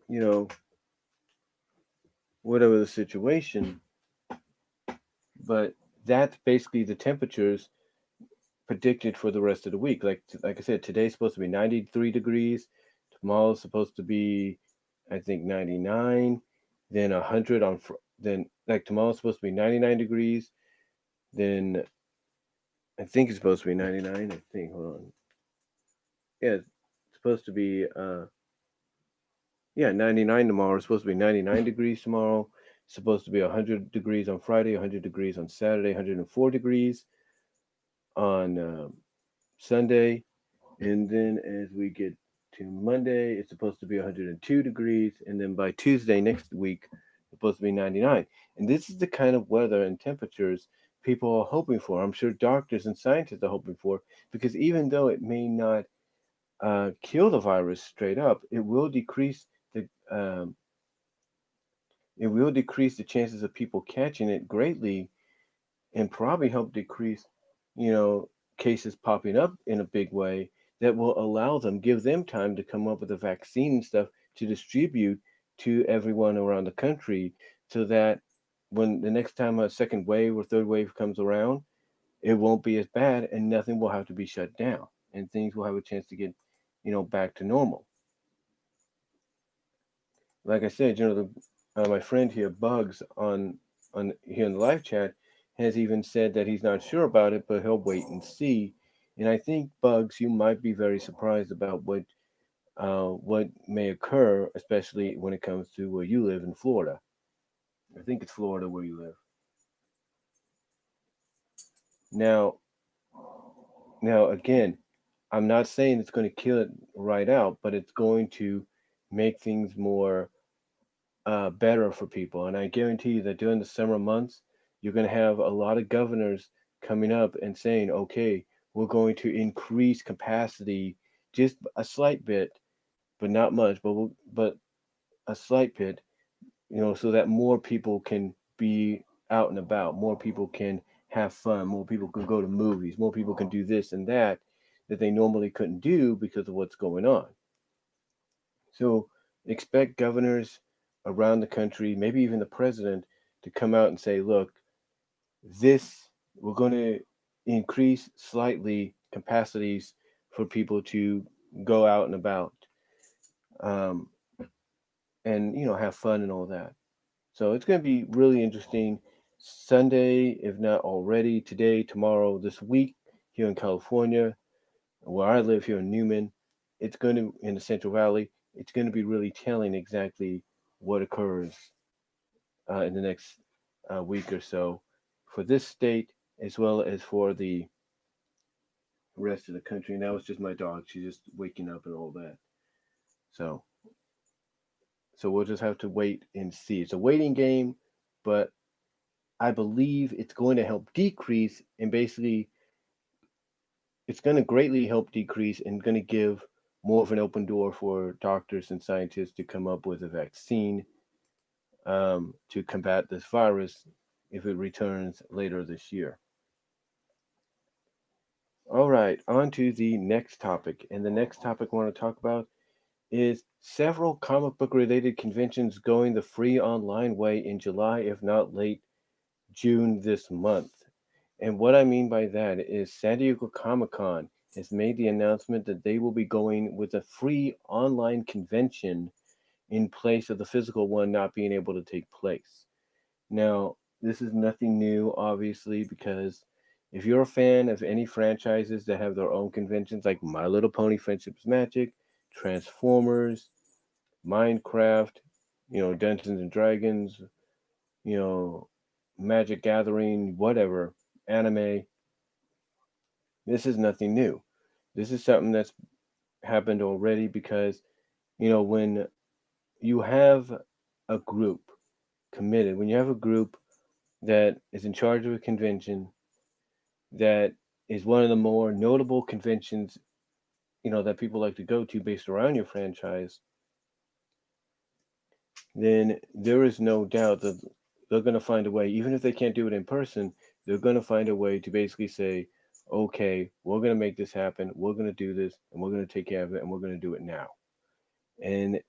You know, whatever the situation. But that's basically the temperatures predicted for the rest of the week. Like I said, today's supposed to be 93 degrees. Tomorrow's supposed to be, I think, 99. Then 100 on then like tomorrow's supposed to be 99 degrees. Then I think it's supposed to be 99. I think. Hold on. Yeah, it's supposed to be 99 tomorrow. It's supposed to be 99 degrees tomorrow. It's supposed to be 100 degrees on Friday, 100 degrees on Saturday, 104 degrees on Sunday. And then as we get to Monday, it's supposed to be 102 degrees. And then by Tuesday next week, it's supposed to be 99. And this is the kind of weather and temperatures people are hoping for. I'm sure doctors and scientists are hoping for, because even though it may not kill the virus straight up, the um, it will decrease the chances of people catching it greatly, and probably help decrease, you know, cases popping up in a big way that will allow them, give them time to come up with a vaccine and stuff to distribute to everyone around the country, so that when the next time a second wave or third wave comes around, it won't be as bad and nothing will have to be shut down and things will have a chance to get, back to normal. Like I said, my friend here, Bugs, on here in the live chat, has even said that he's not sure about it, but he'll wait and see. And I think, Bugs, you might be very surprised about what may occur, especially when it comes to where you live in Florida. I think it's Florida where you live. Now, now again, I'm not saying it's going to kill it right out, but it's going to make things more better for people. And I guarantee you that during the summer months, you're going to have a lot of governors coming up and saying, okay, we're going to increase capacity just a slight bit, but not much, but a slight bit, so that more people can be out and about, more people can have fun, more people can go to movies, more people can do this and that they normally couldn't do because of what's going on. So expect governors around the country, maybe even the president, to come out and say, look, this, we're going to increase slightly capacities for people to go out and about, um, and, have fun and all that. So it's going to be really interesting Sunday, if not already, today, tomorrow, this week here in California, where I live here in Newman. It's going to, in the Central Valley, it's going to be really telling exactly what occurs in the next week or so for this state, as well as for the rest of the country. And that was just my dog. She's just waking up and all that. So, so we'll just have to wait and see. It's a waiting game, but I believe it's going to help decrease, and basically it's going to greatly help decrease and going to give more of an open door for doctors and scientists to come up with a vaccine to combat this virus if it returns later this year. All right, on to the next topic. And the next topic I want to talk about is several comic book related conventions going the free online way in July, if not late June this month. And what I mean by that is San Diego ComicCon has made the announcement that they will be going with a free online convention in place of the physical one not being able to take place. Now, this is nothing new, obviously, because if you're a fan of any franchises that have their own conventions, like My Little Pony Friendship's Magic, Transformers, Minecraft, Dungeons and Dragons, you know, Magic Gathering, whatever, anime, this is nothing new. This is something that's happened already because, when you have a group committed, when you have a group that is in charge of a convention that is one of the more notable conventions, that people like to go to based around your franchise, then there is no doubt that they're going to find a way, even if they can't do it in person, they're going to find a way to basically say, okay, we're going to make this happen, we're going to do this, and we're going to take care of it, and we're going to do it now. And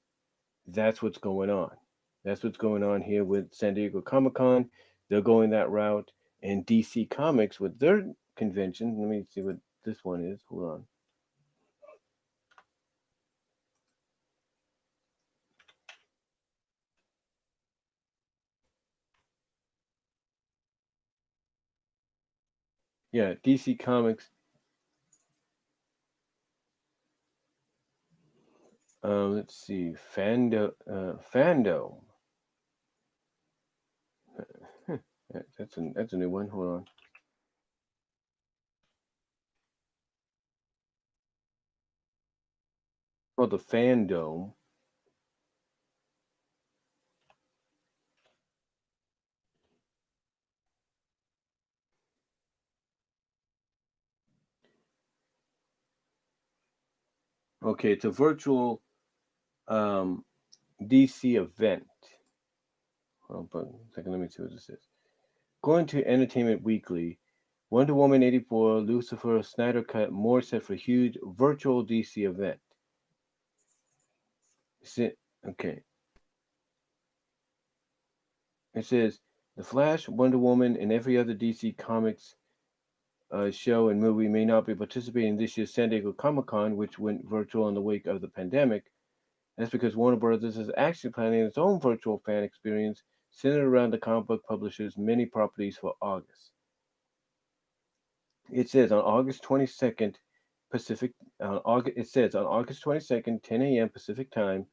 that's what's going on. That's what's going on here with San Diego Comic Con. They're going that route. And DC Comics with their convention, let me see what this one is. Hold on. Yeah, DC Comics. Let's see, FanDoh. That's a new one. Hold on. Called the FanDoh. Okay, it's a virtual DC event. Hold on, but a second, let me see what this is. According to Entertainment Weekly, Wonder Woman 84, Lucifer, Snyder Cut, more set for huge virtual DC event. Okay. It says The Flash, Wonder Woman, and every other DC Comics show and movie may not be participating in this year's San Diego Comic-Con, which went virtual in the wake of the pandemic. That's because Warner Brothers is actually planning its own virtual fan experience centered around the comic book publisher's many properties for August. It says on August 22nd Pacific. It says on August 22nd, 10 a.m. Pacific time,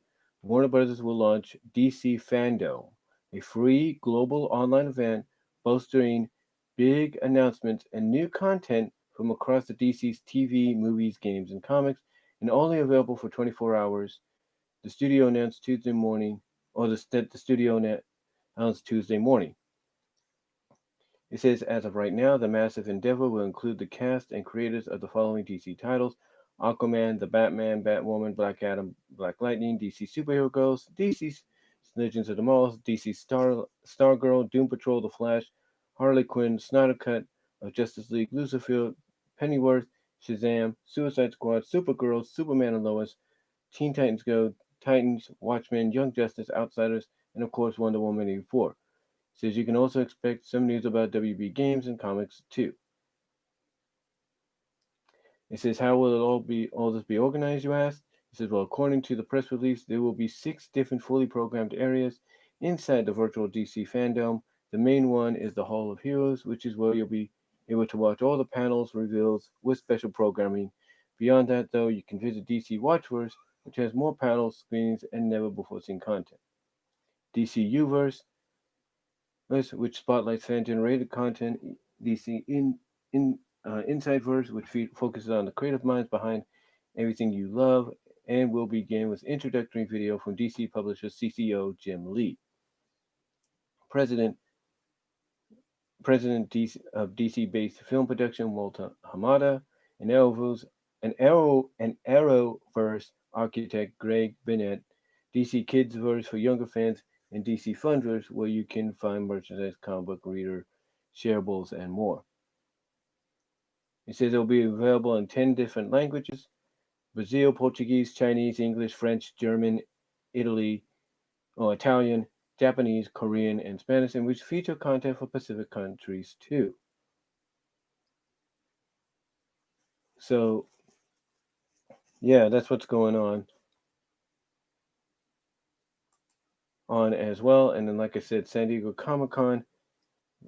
Warner Brothers will launch DC FanDoh, a free global online event boasting big announcements and new content from across the DC's TV, movies, games, and comics, and only available for 24 hours. The studio announced Tuesday morning, or the studio announced Tuesday morning. It says, as of right now, the massive endeavor will include the cast and creators of the following DC titles: Aquaman, The Batman, Batwoman, Black Adam, Black Lightning, DC Superhero Girls, DC Legends of Tomorrow, DC Stargirl, Doom Patrol, The Flash, Harley Quinn, Snyder Cut of Justice League, Lucifer, Pennyworth, Shazam, Suicide Squad, Supergirl, Superman and Lois, Teen Titans Go, Titans, Watchmen, Young Justice, Outsiders, and of course Wonder Woman 84. Says you can also expect some news about WB games and comics too. It says, how will all this be organized, you ask? It says, well, according to the press release, there will be 6 different fully programmed areas inside the virtual DC fandom. The main one is the Hall of Heroes, which is where you'll be able to watch all the panels, reveals with special programming. Beyond that, though, you can visit DC Watchverse, which has more panels, screenings, and never before seen content. DC Uverse, which spotlights fan-generated content. DC Insideverse, which focuses on the creative minds behind everything you love, and will begin with introductory video from DC publisher CCO Jim Lee. President of DC-based film production Walter Hamada, and Arrowverse architect Greg Bennett, DC Kidsverse for younger fans, and DC Funverse, where you can find merchandise, comic book reader, shareables, and more. It says it will be available in 10 different languages: Brazil, Portuguese, Chinese, English, French, German, Italian, Japanese, Korean, and Spanish, and which feature content for Pacific countries too. So, yeah, that's what's going on as well. And then, like I said, San Diego Comic-Con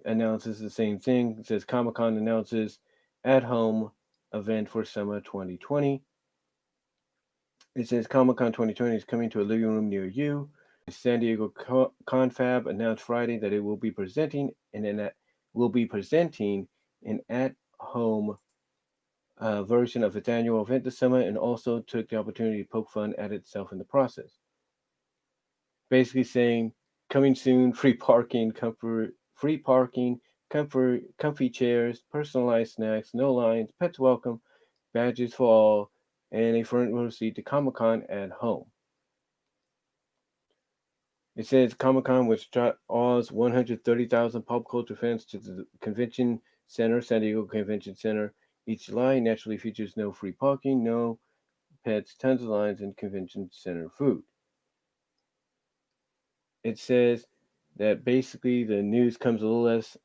announces the same thing. It says Comic-Con announces at-home event for summer 2020. It says Comic-Con 2020 is coming to a living room near you. San Diego Confab announced Friday that it will be presenting an at-home version of its annual event this summer, and also took the opportunity to poke fun at itself in the process. Basically saying, coming soon, free parking, comfy chairs, personalized snacks, no lines, pets welcome, badges for all, and a front row seat to Comic-Con at home. It says Comic-Con, which draws 130,000 pop culture fans to the convention center, San Diego Convention Center, each July, naturally features no free parking, no pets, tons of lines, and convention center food. It says that basically the news comes a little less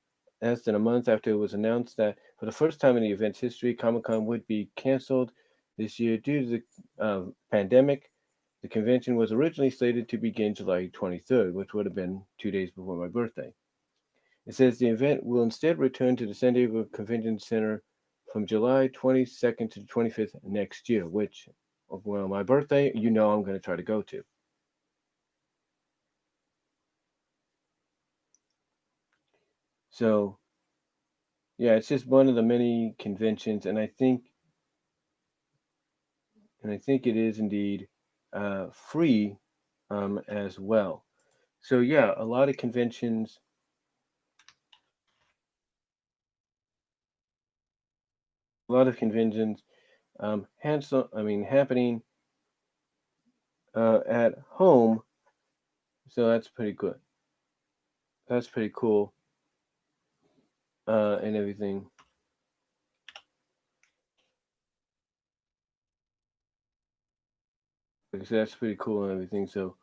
than a month after it was announced that for the first time in the event's history, Comic-Con would be canceled this year due to the pandemic. The convention was originally slated to begin July 23rd, which would have been 2 days before my birthday. It says the event will instead return to the San Diego Convention Center from July 22nd to the 25th next year, which, well, my birthday, I'm going to try to go to. So, yeah, it's just one of the many conventions, and I think it is indeed free as well. So yeah, a lot of conventions. Happening at home. So that's pretty good. That's pretty cool, and everything. So that's pretty cool and everything. So,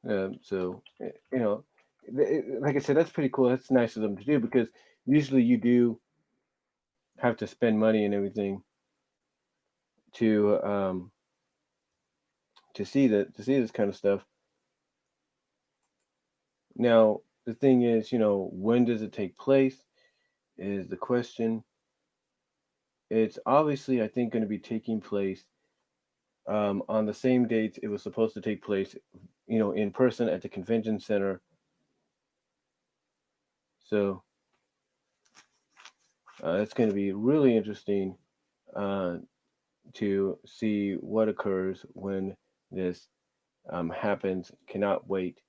you know, like I said, that's pretty cool. That's nice of them to do because usually you do have to spend money and everything to to see this kind of stuff. Now, the thing is, when does it take place is the question. It's obviously, I think, going to be taking place on the same dates it was supposed to take place, in person at the convention center. So it's going to be really interesting uh, to see what occurs when this happens. Cannot wait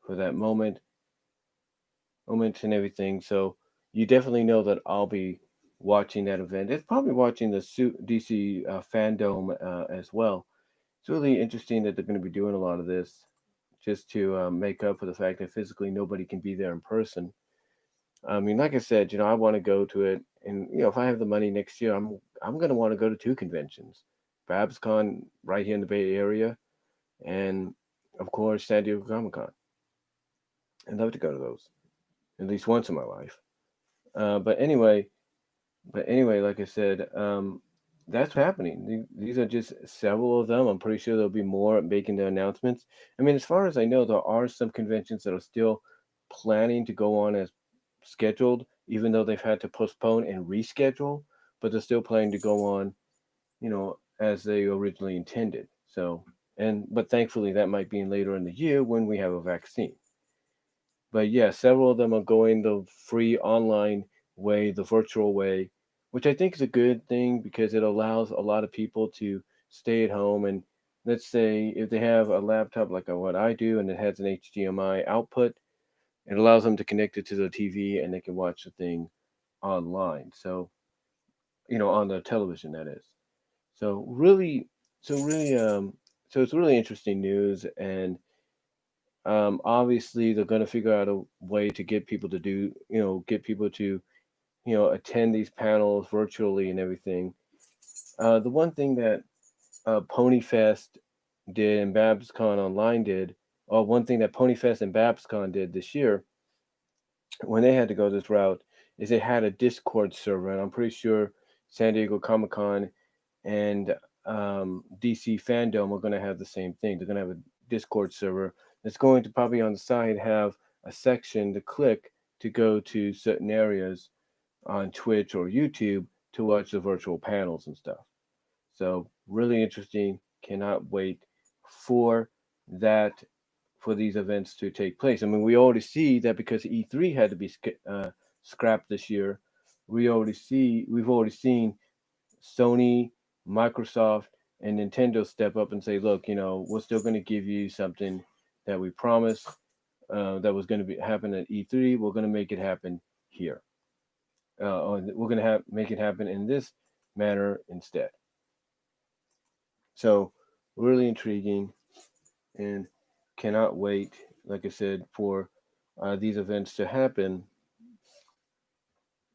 for that moments and everything. So you definitely know that I'll be watching that event. It's probably watching the DC FanDoh as well. It's really interesting that they're going to be doing a lot of this just to make up for the fact that physically nobody can be there in person. I mean, like I said, I want to go to it, and if I have the money next year, I'm going to want to go to two conventions, BabsCon right here in the Bay Area, and of course San Diego ComicCon. I'd love to go to those at least once in my life. Uh, but anyway, but anyway, like I said, that's happening. These are just several of them. I'm pretty sure there'll be more making the announcements. I mean, as far as I know, there are some conventions that are still planning to go on as scheduled, even though they've had to postpone and reschedule, but they're still planning to go on, as they originally intended. So, but thankfully, that might be in later in the year when we have a vaccine. But yeah, several of them are going the free online way, the virtual way, which I think is a good thing because it allows a lot of people to stay at home. And let's say if they have a laptop like what I do and it has an HDMI output, it allows them to connect it to the TV and they can watch the thing online. So, on the television, that is. So really, so really, so it's really interesting news. And obviously, they're going to figure out a way to get people to get people to, attend these panels virtually and everything. The one thing that PonyFest did and BabsCon Online did, or one thing that PonyFest and BabsCon did this year when they had to go this route, is they had a Discord server, and I'm pretty sure San Diego Comic Con and DC Fandom are going to have the same thing. They're going to have a Discord server that's going to probably on the side have a section to click to go to certain areas on Twitch or YouTube to watch the virtual panels and stuff. So really interesting. Cannot wait for that for these events to take place. I mean, we already see that because E3 had to be scrapped this year. We've already seen Sony, Microsoft, and Nintendo step up and say, look, we're still going to give you something that we promised that was going to be happen at E3. We're going to make it happen here. Or we're going to make it happen in this manner instead. So really intriguing and cannot wait, like I said, for these events to happen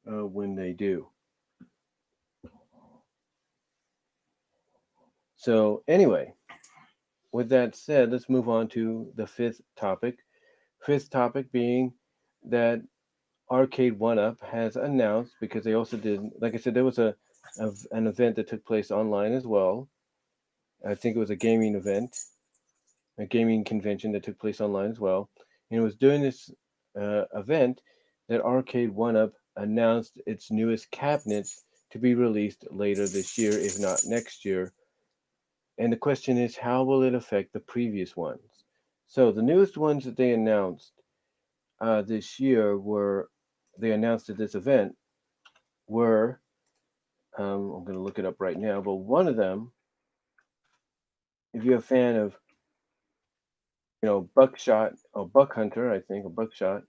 when they do. So anyway, with that said, let's move on to the fifth topic. Fifth topic being that Arcade One Up has announced, because they also did, like I said, there was an event that took place online as well. I think it was a gaming event, a gaming convention that took place online as well. And it was during this event that Arcade One Up announced its newest cabinets to be released later this year, if not next year. And the question is, how will it affect the previous ones? So the newest ones that they announced this year they announced at this event were, I'm going to look it up right now, but one of them, if you're a fan of, Buckshot or Buck Hunter, I think, or Buckshot,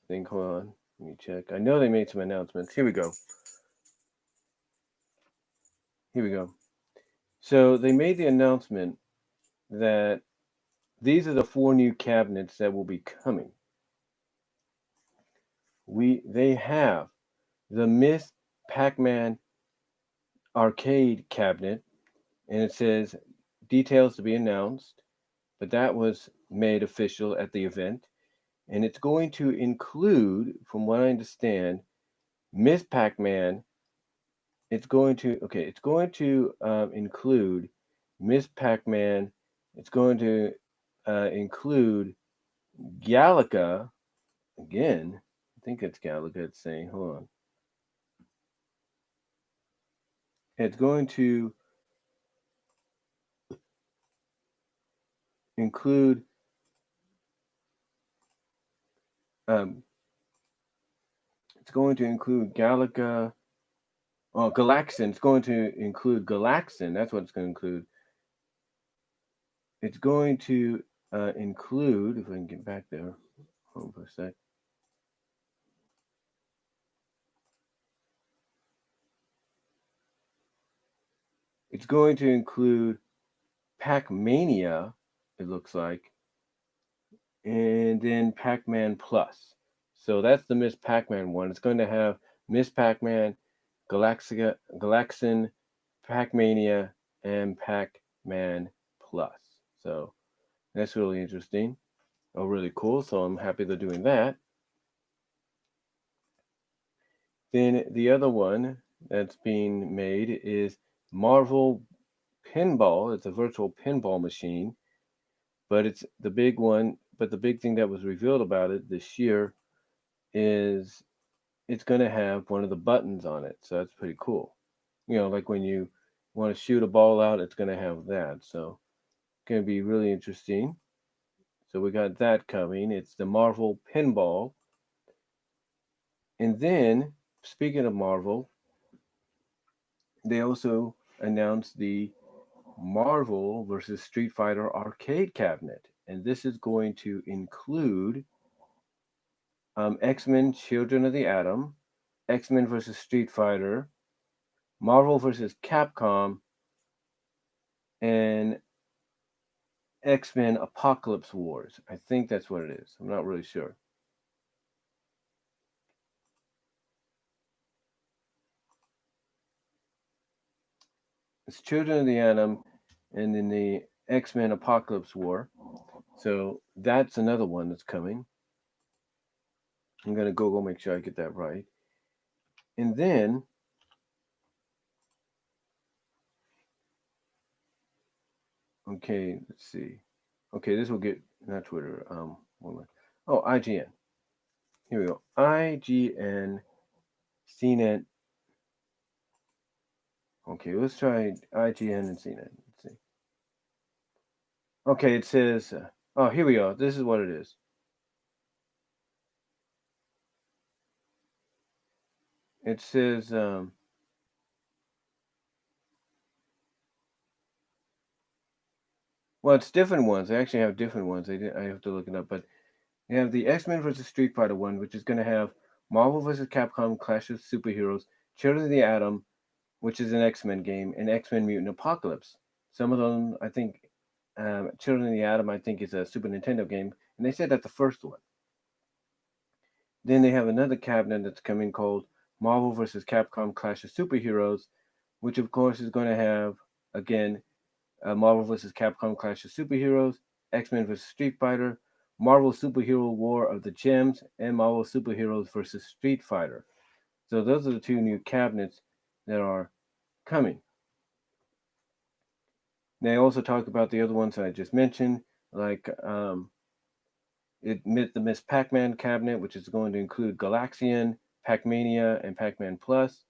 I think, hold on, let me check. I know they made some announcements. Here we go. Here we go. So they made the announcement that these are the four new cabinets that will be coming. they have the Miss Pac-Man arcade cabinet, and it says details to be announced, but that was made official at the event, and it's going to include, from what I understand, Miss Pac-Man. It's going to include Miss Pac-Man. It's going to include Galaga again. I think it's Galaga. It's saying, hold on. It's going to include um, it's going to include Galaga. Oh, Galaxin. It's going to include Galaxin. That's what it's going to include. It's going to include, if I can get back there, hold on for a sec. It's going to include Pac-Mania, it looks like, and then Pac-Man Plus. So that's the Miss Pac-Man one. It's going to have Miss Pac-Man, Galaxin, Pac-Mania, and Pac-Man Plus. So that's really interesting. Oh, really cool. So I'm happy they're doing that. Then the other one that's being made is Marvel Pinball. It's a virtual pinball machine, but it's the big one. But the big thing that was revealed about it this year is it's going to have one of the buttons on it. So that's pretty cool. Like when you want to shoot a ball out, it's going to have that. So it's going to be really interesting. So we got that coming. It's the Marvel Pinball. And then, speaking of Marvel, they also announced the Marvel versus Street Fighter arcade cabinet. And this is going to include X-Men Children of the Atom, X-Men versus Street Fighter, Marvel versus Capcom, and X-Men Apocalypse Wars. I think that's what it is. I'm not really sure. It's Children of the Atom and then the X-Men Apocalypse War. So that's another one that's coming. I'm going to go make sure I get that right. And then okay, let's see. Okay, this will get not Twitter. Oh, IGN. Here we go. IGN, CNET. Okay, let's try IGN and CNET. Let's see. Okay, it says. Oh, here we go. This is what it is. It says. Well, it's different ones. They actually have different ones. I have to look it up, but they have the X-Men versus Street Fighter one, which is going to have Marvel versus Capcom Clash of Superheroes, Children of the Atom, which is an X-Men game, and X-Men Mutant Apocalypse. Some of them, I think, Children of the Atom, I think, is a Super Nintendo game, and they said that's the first one. Then they have another cabinet that's coming called Marvel vs. Capcom Clash of Superheroes, which of course is going to have, again, Marvel vs. Capcom Clash of Superheroes, X-Men vs. Street Fighter, Marvel Superhero War of the Gems, and Marvel Superheroes vs. Street Fighter. So those are the two new cabinets that are coming. They also talk about the other ones that I just mentioned, like the Miss Pac-Man cabinet, which is going to include Galaxian, Pac-Mania, and Pac-Man Plus.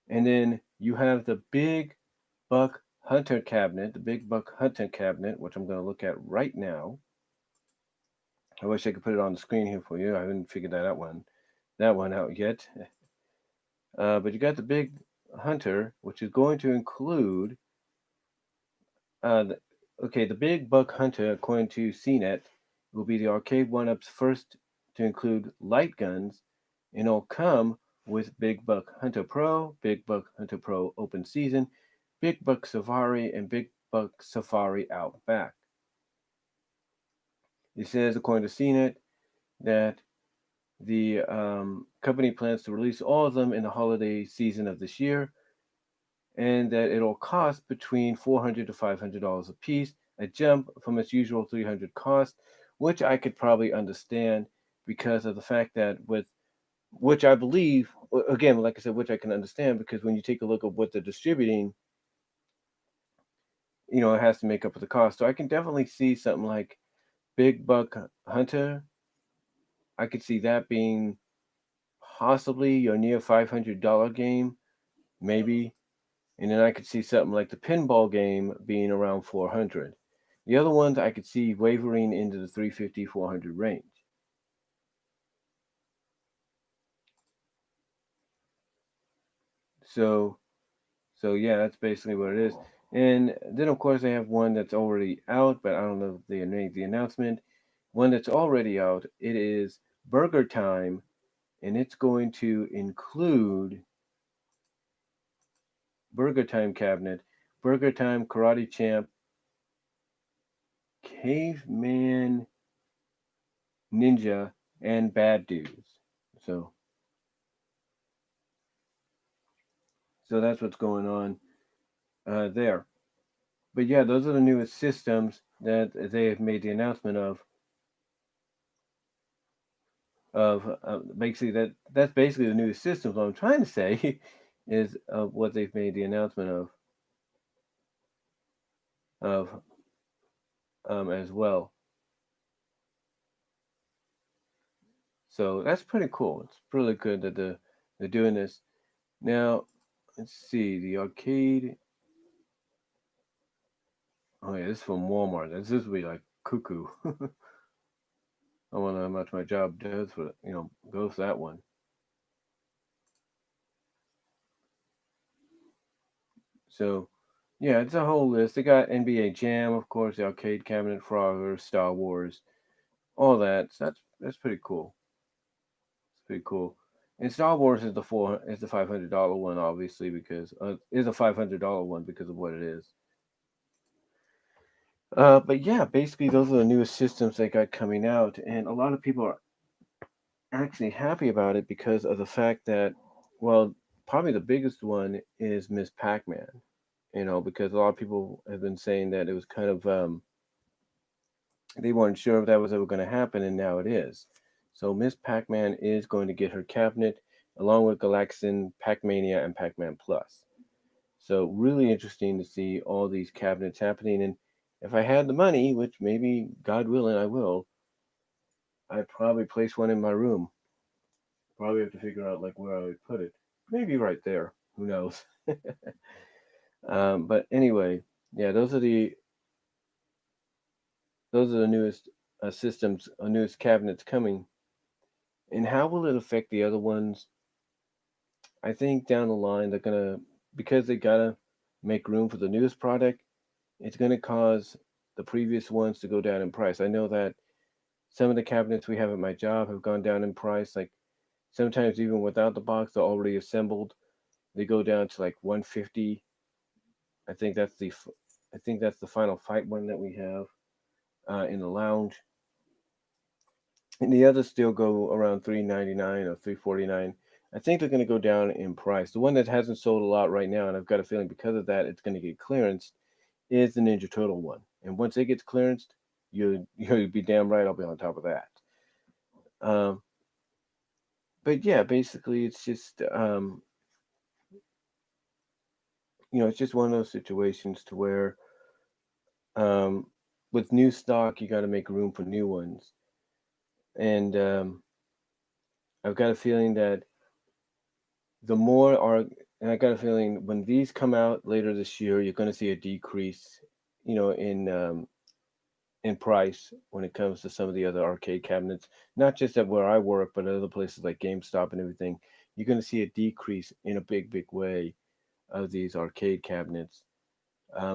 And then you have the Big Buck Hunter cabinet, which I'm going to look at right now. I wish I could put it on the screen here for you. I haven't figured that one out yet. But you got the Big Hunter, which is going to include the Big Buck Hunter, according to CNET, will be the arcade one-up's first to include light guns, and it'll come with Big Buck Hunter Pro, Big Buck Hunter Pro Open Season, Big Buck Safari, and Big Buck Safari Outback. It says, according to CNET, that The company plans to release all of them in the holiday season of this year, and that it'll cost between $400 to $500 a piece, a jump from its usual $300 cost, which I could probably understand because of the fact that with which I believe, again, like I said, which I can understand because when you take a look at what they're distributing, it has to make up for the cost. So I can definitely see something like Big Buck Hunter. I could see that being possibly your near $500 game, maybe. And then I could see something like the pinball game being around 400. The other ones I could see wavering into the 350, 400 range. So, so yeah, that's basically what it is. And then of course they have one that's already out, but I don't know if they made the announcement. One that's already out. It is Burger Time, and it's going to include Burger Time cabinet, Burger Time Karate Champ, Caveman Ninja, and Bad Dudes. So so that's what's going on there. But yeah, those are the newest systems that they have made the announcement of. Basically that's basically the newest systems. What I'm trying to say is what they've made the announcement of as well. So that's pretty cool. It's really good that they're doing this. Now, let's see the arcade. Oh yeah, this is from Walmart. This would be like cuckoo. I wonder how much my job does for goes for that one. So yeah, it's a whole list. They got NBA Jam, of course, the arcade cabinet, Frogger, Star Wars, all that. So that's pretty cool. It's pretty cool. And Star Wars is the $500 one, obviously, because is a $500 one because of what it is. But yeah, basically those are the newest systems they got coming out, and a lot of people are actually happy about it because of the fact that, well, probably the biggest one is Miss Pac-Man. Because a lot of people have been saying that it was kind of they weren't sure if that was ever going to happen, and now it is. So Miss Pac-Man is going to get her cabinet along with Galaxian, Pac-Mania, and Pac-Man Plus. So really interesting to see all these cabinets happening. And if I had the money, which maybe God willing I will, I'd probably place one in my room. Probably have to figure out like where I would put it. Maybe right there. Who knows? But anyway, yeah, those are the newest systems, newest cabinets coming. And how will it affect the other ones? I think down the line they're gonna because they gotta make room for the newest product. It's gonna cause the previous ones to go down in price. I know that some of the cabinets we have at my job have gone down in price. Like sometimes even without the box, they're already assembled. They go down to like 150. I think that's the I think that's the final fight one that we have in the lounge, and the others still go around 399 or 349. I think they're going to go down in price. The one that hasn't sold a lot right now, and I've got a feeling because of that, it's going to get clearanced, is the Ninja Turtle one. And once it gets clearanced, you'll be damn right I'll be on top of that. Um, but yeah, basically it's just it's just one of those situations to where um, with new stock you got to make room for new ones, and I've got a feeling that the more are and I got a feeling when these come out later this year, you're going to see a decrease, in price when it comes to some of the other arcade cabinets. Not just at where I work, but at other places like GameStop and everything. You're going to see a decrease in a big, big way of these arcade cabinets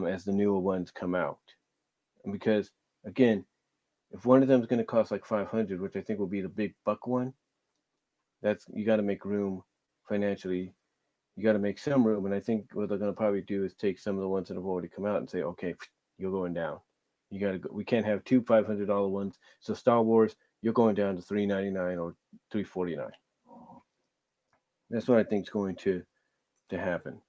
as the newer ones come out. And because again, if one of them is going to cost like 500, which I think will be the big buck one, that's you got to make room financially. You got to make some room, and I think what they're going to probably do is take some of the ones that have already come out and say, okay, you're going down. You got to go. We can't have two $500 ones. So Star Wars, you're going down to $3.99 or $3.49. That's what I think is going to happen.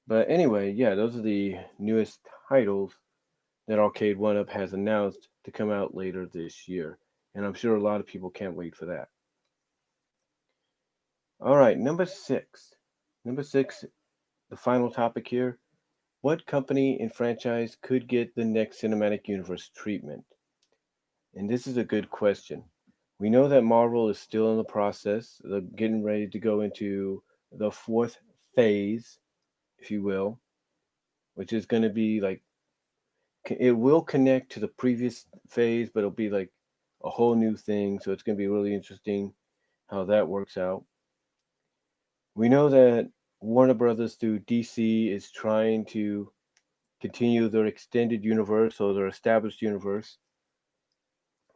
But anyway, yeah, those are the newest titles that Arcade One Up has announced to come out later this year, and I'm sure a lot of people can't wait for that. All right, number six. Number six, the final topic here. What company and franchise could get the next cinematic universe treatment? And this is a good question. We know that Marvel is still in the process. They're getting ready to go into the fourth phase, if you will, which is going to be like, it will connect to the previous phase, but it'll be like a whole new thing. So it's going to be really interesting how that works out. We know that Warner Brothers through DC is trying to continue their extended universe or their established universe,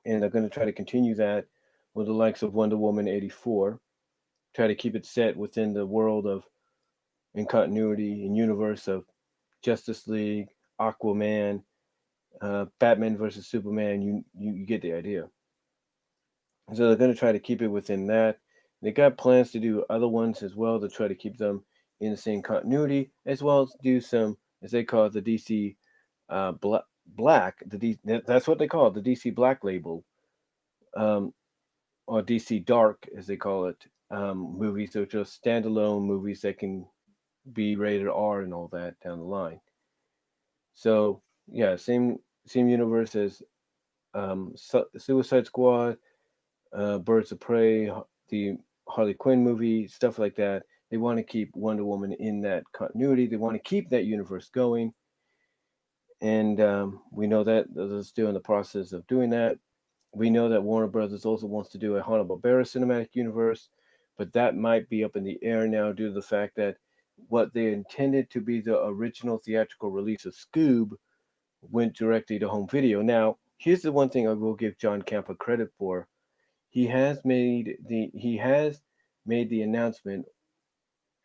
and they're going to try to continue that with the likes of Wonder Woman 84, try to keep it set within the world of in continuity and universe of Justice League, Aquaman, Batman versus Superman. You get the idea. So they're going to try to keep it within that. They got plans to do other ones as well to try to keep them in the same continuity, as well as do some, as they call it, the DC Black. That's what they call it, the DC Black label, um, or DC Dark, as they call it, movies, which are standalone movies that can be rated R and all that down the line. So yeah, same universe as Suicide Squad, Birds of Prey, the Harley Quinn movie, stuff like that. They want to keep Wonder Woman in that continuity. They want to keep that universe going, and we know that they're still in the process of doing that. We know that Warner Brothers also wants to do a Hanna-Barbera cinematic universe, but that might be up in the air now due to the fact that what they intended to be the original theatrical release of Scoob went directly to home video. Now, here's the one thing I will give John Campa credit for. He has made the announcement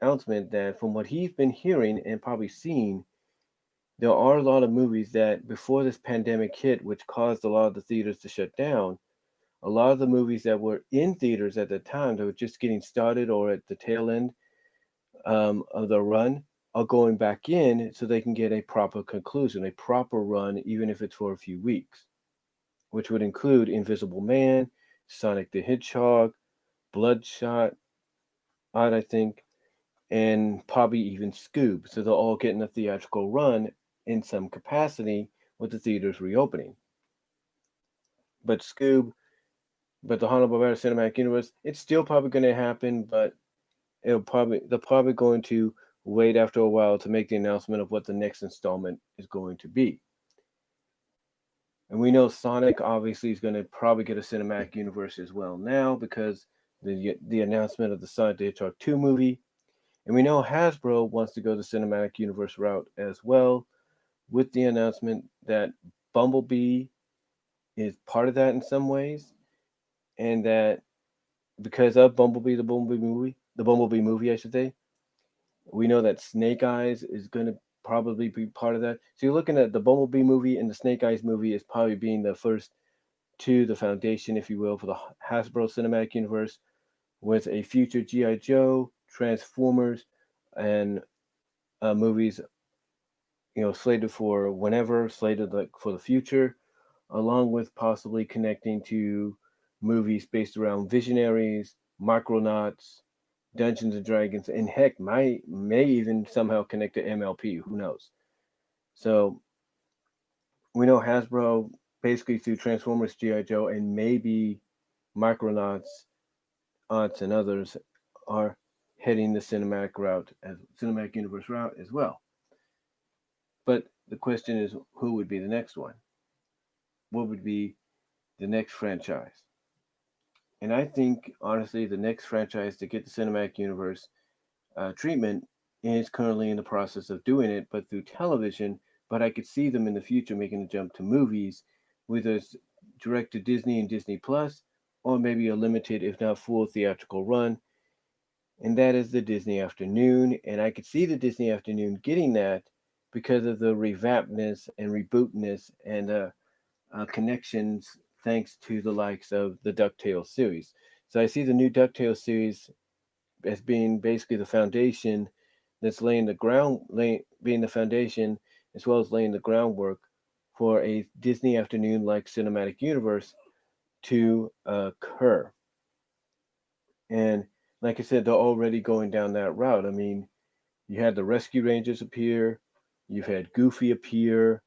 that from what he's been hearing and probably seen, there are a lot of movies that before this pandemic hit, which caused a lot of the theaters to shut down, a lot of the movies that were in theaters at the time that were just getting started or at the tail end of the run are going back in so they can get a proper conclusion, a proper run, even if it's for a few weeks, which would include Invisible Man, Sonic the Hedgehog, Bloodshot, I think, and probably even Scoob. So they'll all get in a theatrical run in some capacity with the theaters reopening. But but the Hanna-Barbera Cinematic Universe, it's still probably going to happen, but they're probably going to wait after a while to make the announcement of what the next installment is going to be. And we know Sonic obviously is going to probably get a cinematic universe as well now because the announcement of the Sonic the Hedgehog 2 movie. And we know Hasbro wants to go the cinematic universe route as well with the announcement that Bumblebee is part of that in some ways, and that because of the Bumblebee movie, I should say, we know that Snake Eyes is going to probably be part of that. So you're looking at the Bumblebee movie and the Snake Eyes movie as probably being the first to the foundation, if you will, for the Hasbro Cinematic Universe, with a future G.I. Joe, Transformers, and movies, slated for whenever, slated like for the future, along with possibly connecting to movies based around Visionaries, Micronauts, Dungeons and Dragons, and heck, may even somehow connect to MLP. Who knows? So we know Hasbro basically through Transformers, GI Joe, and maybe Micronauts, Aunts, and others are heading the cinematic universe route as well. But the question is, who would be the next one? What would be the next franchise? And I think honestly, the next franchise to get the cinematic universe treatment is currently in the process of doing it, but through television. But I could see them in the future making a jump to movies, whether it's direct to Disney and Disney Plus, or maybe a limited, if not full, theatrical run. And that is the Disney Afternoon. And I could see the Disney Afternoon getting that because of the revampedness and rebootness and connections thanks to the likes of the DuckTales series. So I see the new DuckTales series as being basically the foundation that's being the foundation as well as laying the groundwork for a Disney afternoon-like cinematic universe to occur. And like I said, they're already going down that route. I mean, you had the Rescue Rangers appear, you've had Goofy appear,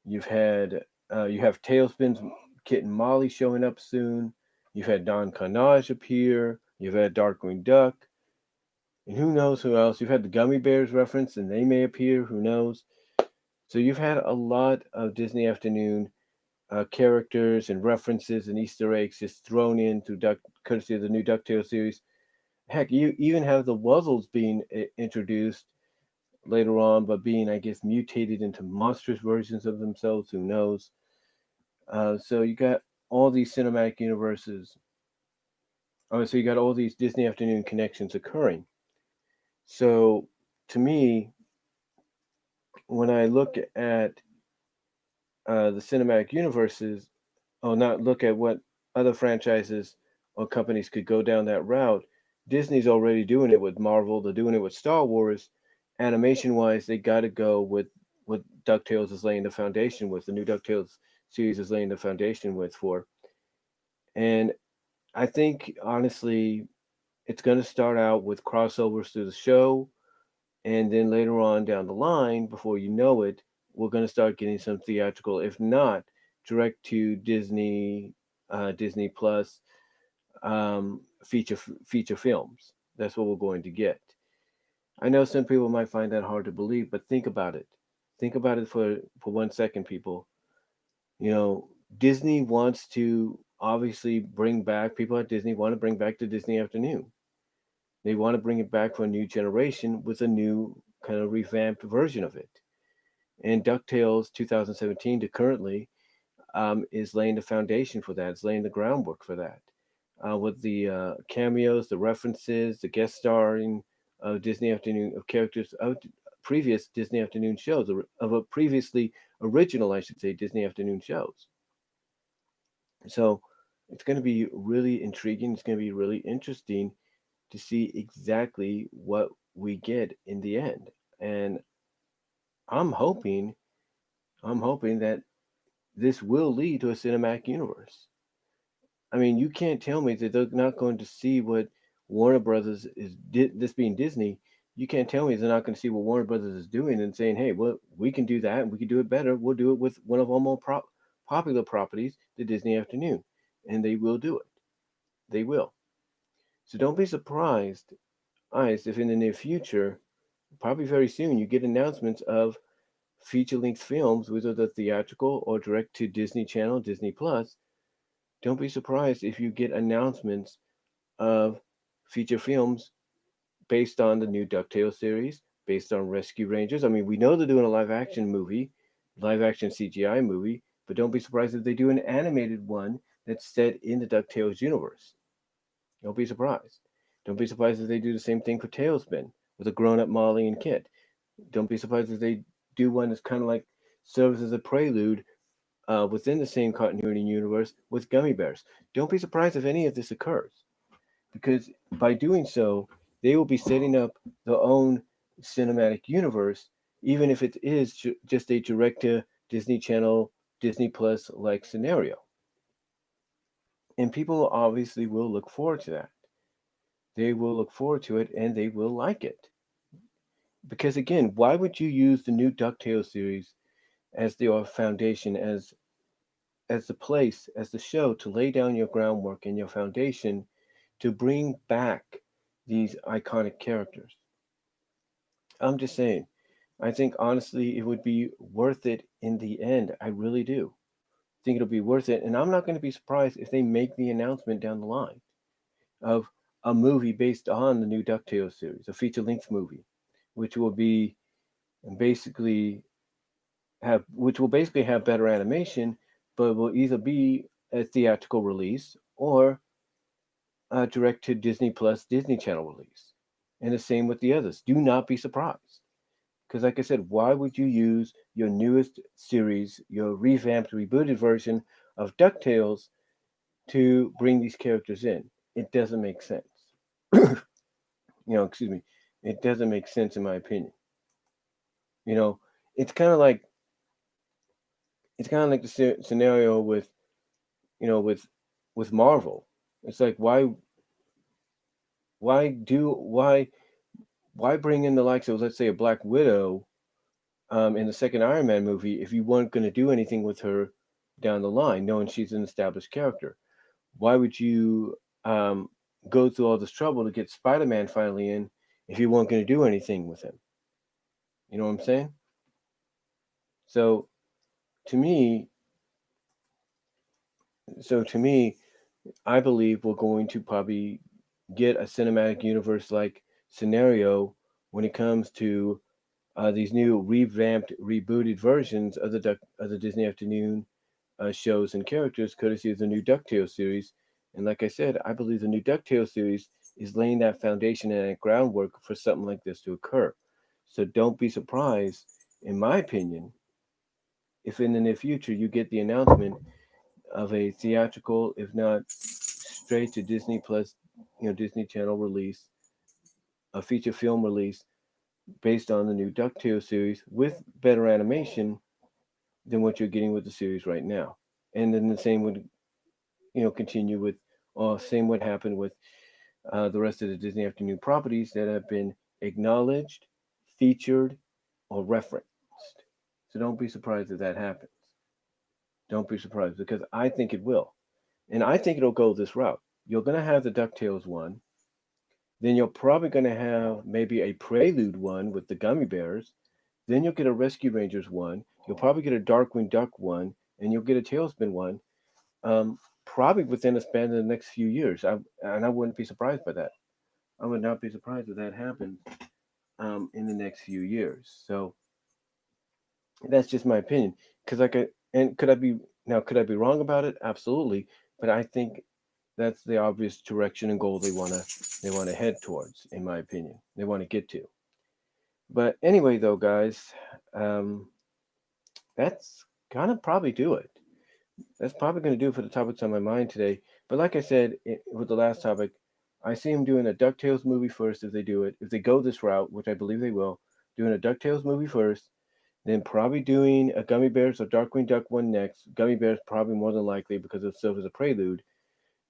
you have Tailspin's Kit and Molly showing up soon. You've had Don Carnage appear. You've had Darkwing Duck, and who knows who else. You've had the Gummy Bears reference, and they may appear. Who knows? So you've had a lot of Disney Afternoon characters and references and Easter eggs just thrown in through courtesy of the new DuckTales series. Heck, you even have the Wuzzles being introduced later on, but being, I guess, mutated into monstrous versions of themselves. Who knows? So you got all these cinematic universes. Oh, so you got all these Disney Afternoon connections occurring. So to me, when I look at the cinematic universes, or not look at what other franchises or companies could go down that route, Disney's already doing it with Marvel. They're doing it with Star Wars. Animation wise, they got to go with what DuckTales is laying the foundation with. The new DuckTales series is laying the foundation with for. And I think honestly, it's going to start out with crossovers through the show, and then later on down the line, before you know it, we're going to start getting some theatrical, if not direct to Disney, Disney Plus feature films. That's what we're going to get. I know some people might find that hard to believe, but think about it. Think about it for 1 second, people. You know, Disney wants to obviously bring back, people at Disney want to bring back the Disney Afternoon. They want to bring it back for a new generation with a new kind of revamped version of it. And DuckTales 2017 to currently is laying the foundation for that. It's laying the groundwork for that. With the cameos, the references, the guest starring of Disney Afternoon, of characters of previous Disney Afternoon shows, of a previously original, I should say, Disney Afternoon shows. So it's going to be really intriguing. It's going to be really interesting to see exactly what we get in the end. And I'm hoping, I'm hoping that this will lead to a cinematic universe. I mean, you can't tell me that they're not going to see what Warner Brothers is. This being Disney, you can't tell me they're not going to see what Warner Brothers is doing and saying, "Hey, well, we can do that, and we can do it better. We'll do it with one of our more popular properties, the Disney Afternoon," and they will do it. They will. So don't be surprised, eyes, if in the near future, probably very soon, you get announcements of feature-length films, whether they're theatrical or direct to Disney Channel, Disney Plus. Don't be surprised if you get announcements of feature films based on the new DuckTales series, based on Rescue Rangers. I mean, we know they're doing a live action movie, live action CGI movie, but don't be surprised if they do an animated one that's set in the DuckTales universe. Don't be surprised. Don't be surprised if they do the same thing for Tailspin with a grown up Molly and Kit. Don't be surprised if they do one that's kind of like serves as a prelude within the same continuity universe with Gummy Bears. Don't be surprised if any of this occurs, because by doing so, they will be setting up their own cinematic universe, even if it is just a direct to Disney Channel, Disney Plus like scenario. And people obviously will look forward to that. They will look forward to it and they will like it. Because again, why would you use the new DuckTales series as the foundation, as the place, as the show to lay down your groundwork and your foundation to bring back these iconic characters? I'm just saying, I think honestly it would be worth it in the end. I really do. I think it'll be worth it. And I'm not going to be surprised if they make the announcement down the line of a movie based on the new DuckTales series, a feature length movie, which will be basically which will basically have better animation, but will either be a theatrical release or a direct to Disney Plus, Disney Channel release. And the same with the others. Do not be surprised. Because, like I said, why would you use your newest series, your revamped, rebooted version of DuckTales to bring these characters in. It doesn't make sense. Excuse me. It doesn't make sense in my opinion. You know, it's kind of like the scenario with you know with Marvel. It's like why do why bring in the likes of, let's say, a Black Widow in the second Iron Man movie if you weren't going to do anything with her down the line, knowing she's an established character? Why would you go through all this trouble to get Spider-Man finally in if you weren't going to do anything with him? You know what I'm saying? So to me, to me, I believe we're going to probably get a cinematic universe like scenario when it comes to these new revamped, rebooted versions of the Disney Afternoon shows and characters, courtesy of the new DuckTales series. And like I said, I believe the new DuckTales series is laying that foundation and that groundwork for something like this to occur. So don't be surprised, in my opinion, if in the near future you get the announcement of a theatrical, if not straight to Disney Plus, Disney Channel release, a feature film release based on the new DuckTales series with better animation than what you're getting with the series right now. And then the same would, continue with, or same would happen with the rest of the Disney Afternoon properties that have been acknowledged, featured, or referenced. So don't be surprised if that happens. Don't be surprised because I think it will. And I think it'll go this route. You're going to have the DuckTales one. Then you're probably going to have maybe a prelude one with the Gummy Bears. Then you'll get a Rescue Rangers one. You'll probably get a Darkwing Duck one. And you'll get a Tailspin one. Probably within a span of the next few years. And I wouldn't be surprised by that. I would not be surprised if that happens in the next few years. So that's just my opinion. Because and could I be wrong about it? Absolutely. But I think that's the obvious direction and goal they want to head towards, in my opinion. They want to get to. But anyway, though, guys, um, that's gonna probably do it. That's probably gonna do it for the topics on my mind today. But like I said with the last topic, I see them doing a Ducktales movie first if they do it. If they go this route, which I believe they will, doing a Ducktales movie first, then probably doing a Gummy Bears or Darkwing Duck one next. Gummy Bears probably more than likely because it serves as a prelude.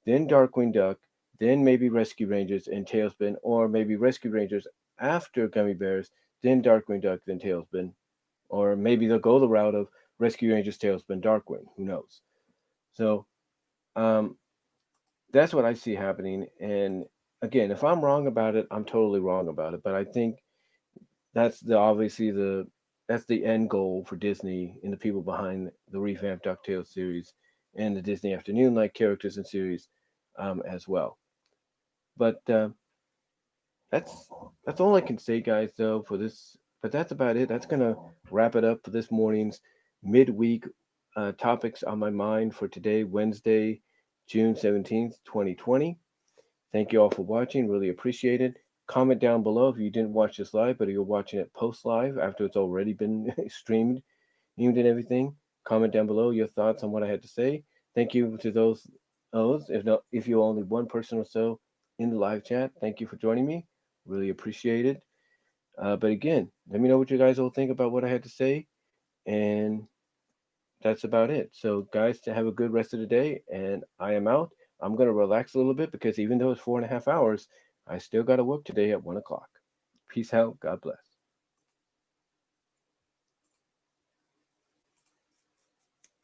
Then Darkwing Duck, then maybe Rescue Rangers and Tailspin, or maybe Rescue Rangers after Gummy Bears, then Darkwing Duck, then Tailspin, or maybe they'll go the route of Rescue Rangers, Tailspin, Darkwing. Who knows? So um, that's what I see happening. And again, if I'm wrong about it, I'm totally wrong about it. But I think that's that's the end goal for Disney and the people behind the revamped DuckTales series and the Disney Afternoon like characters and series as well. But that's that's all I can say, guys. Though for this, but that's about it. That's gonna wrap it up for this morning's midweek topics on my mind for today, Wednesday, June 17th, 2020. Thank you all for watching. Really appreciate it. Comment down below if you didn't watch this live, but you're watching it post live after it's already been streamed, and everything. Comment down below your thoughts on what I had to say. Thank you to those. If you're only one person or so in the live chat, thank you for joining me. Really appreciate it. But again, let me know what you guys all think about what I had to say, and that's about it. So, guys, to have a good rest of the day, and I am out. I'm gonna relax a little bit because even though it's 4.5 hours, I still got to work today at 1 o'clock. Peace out. God bless.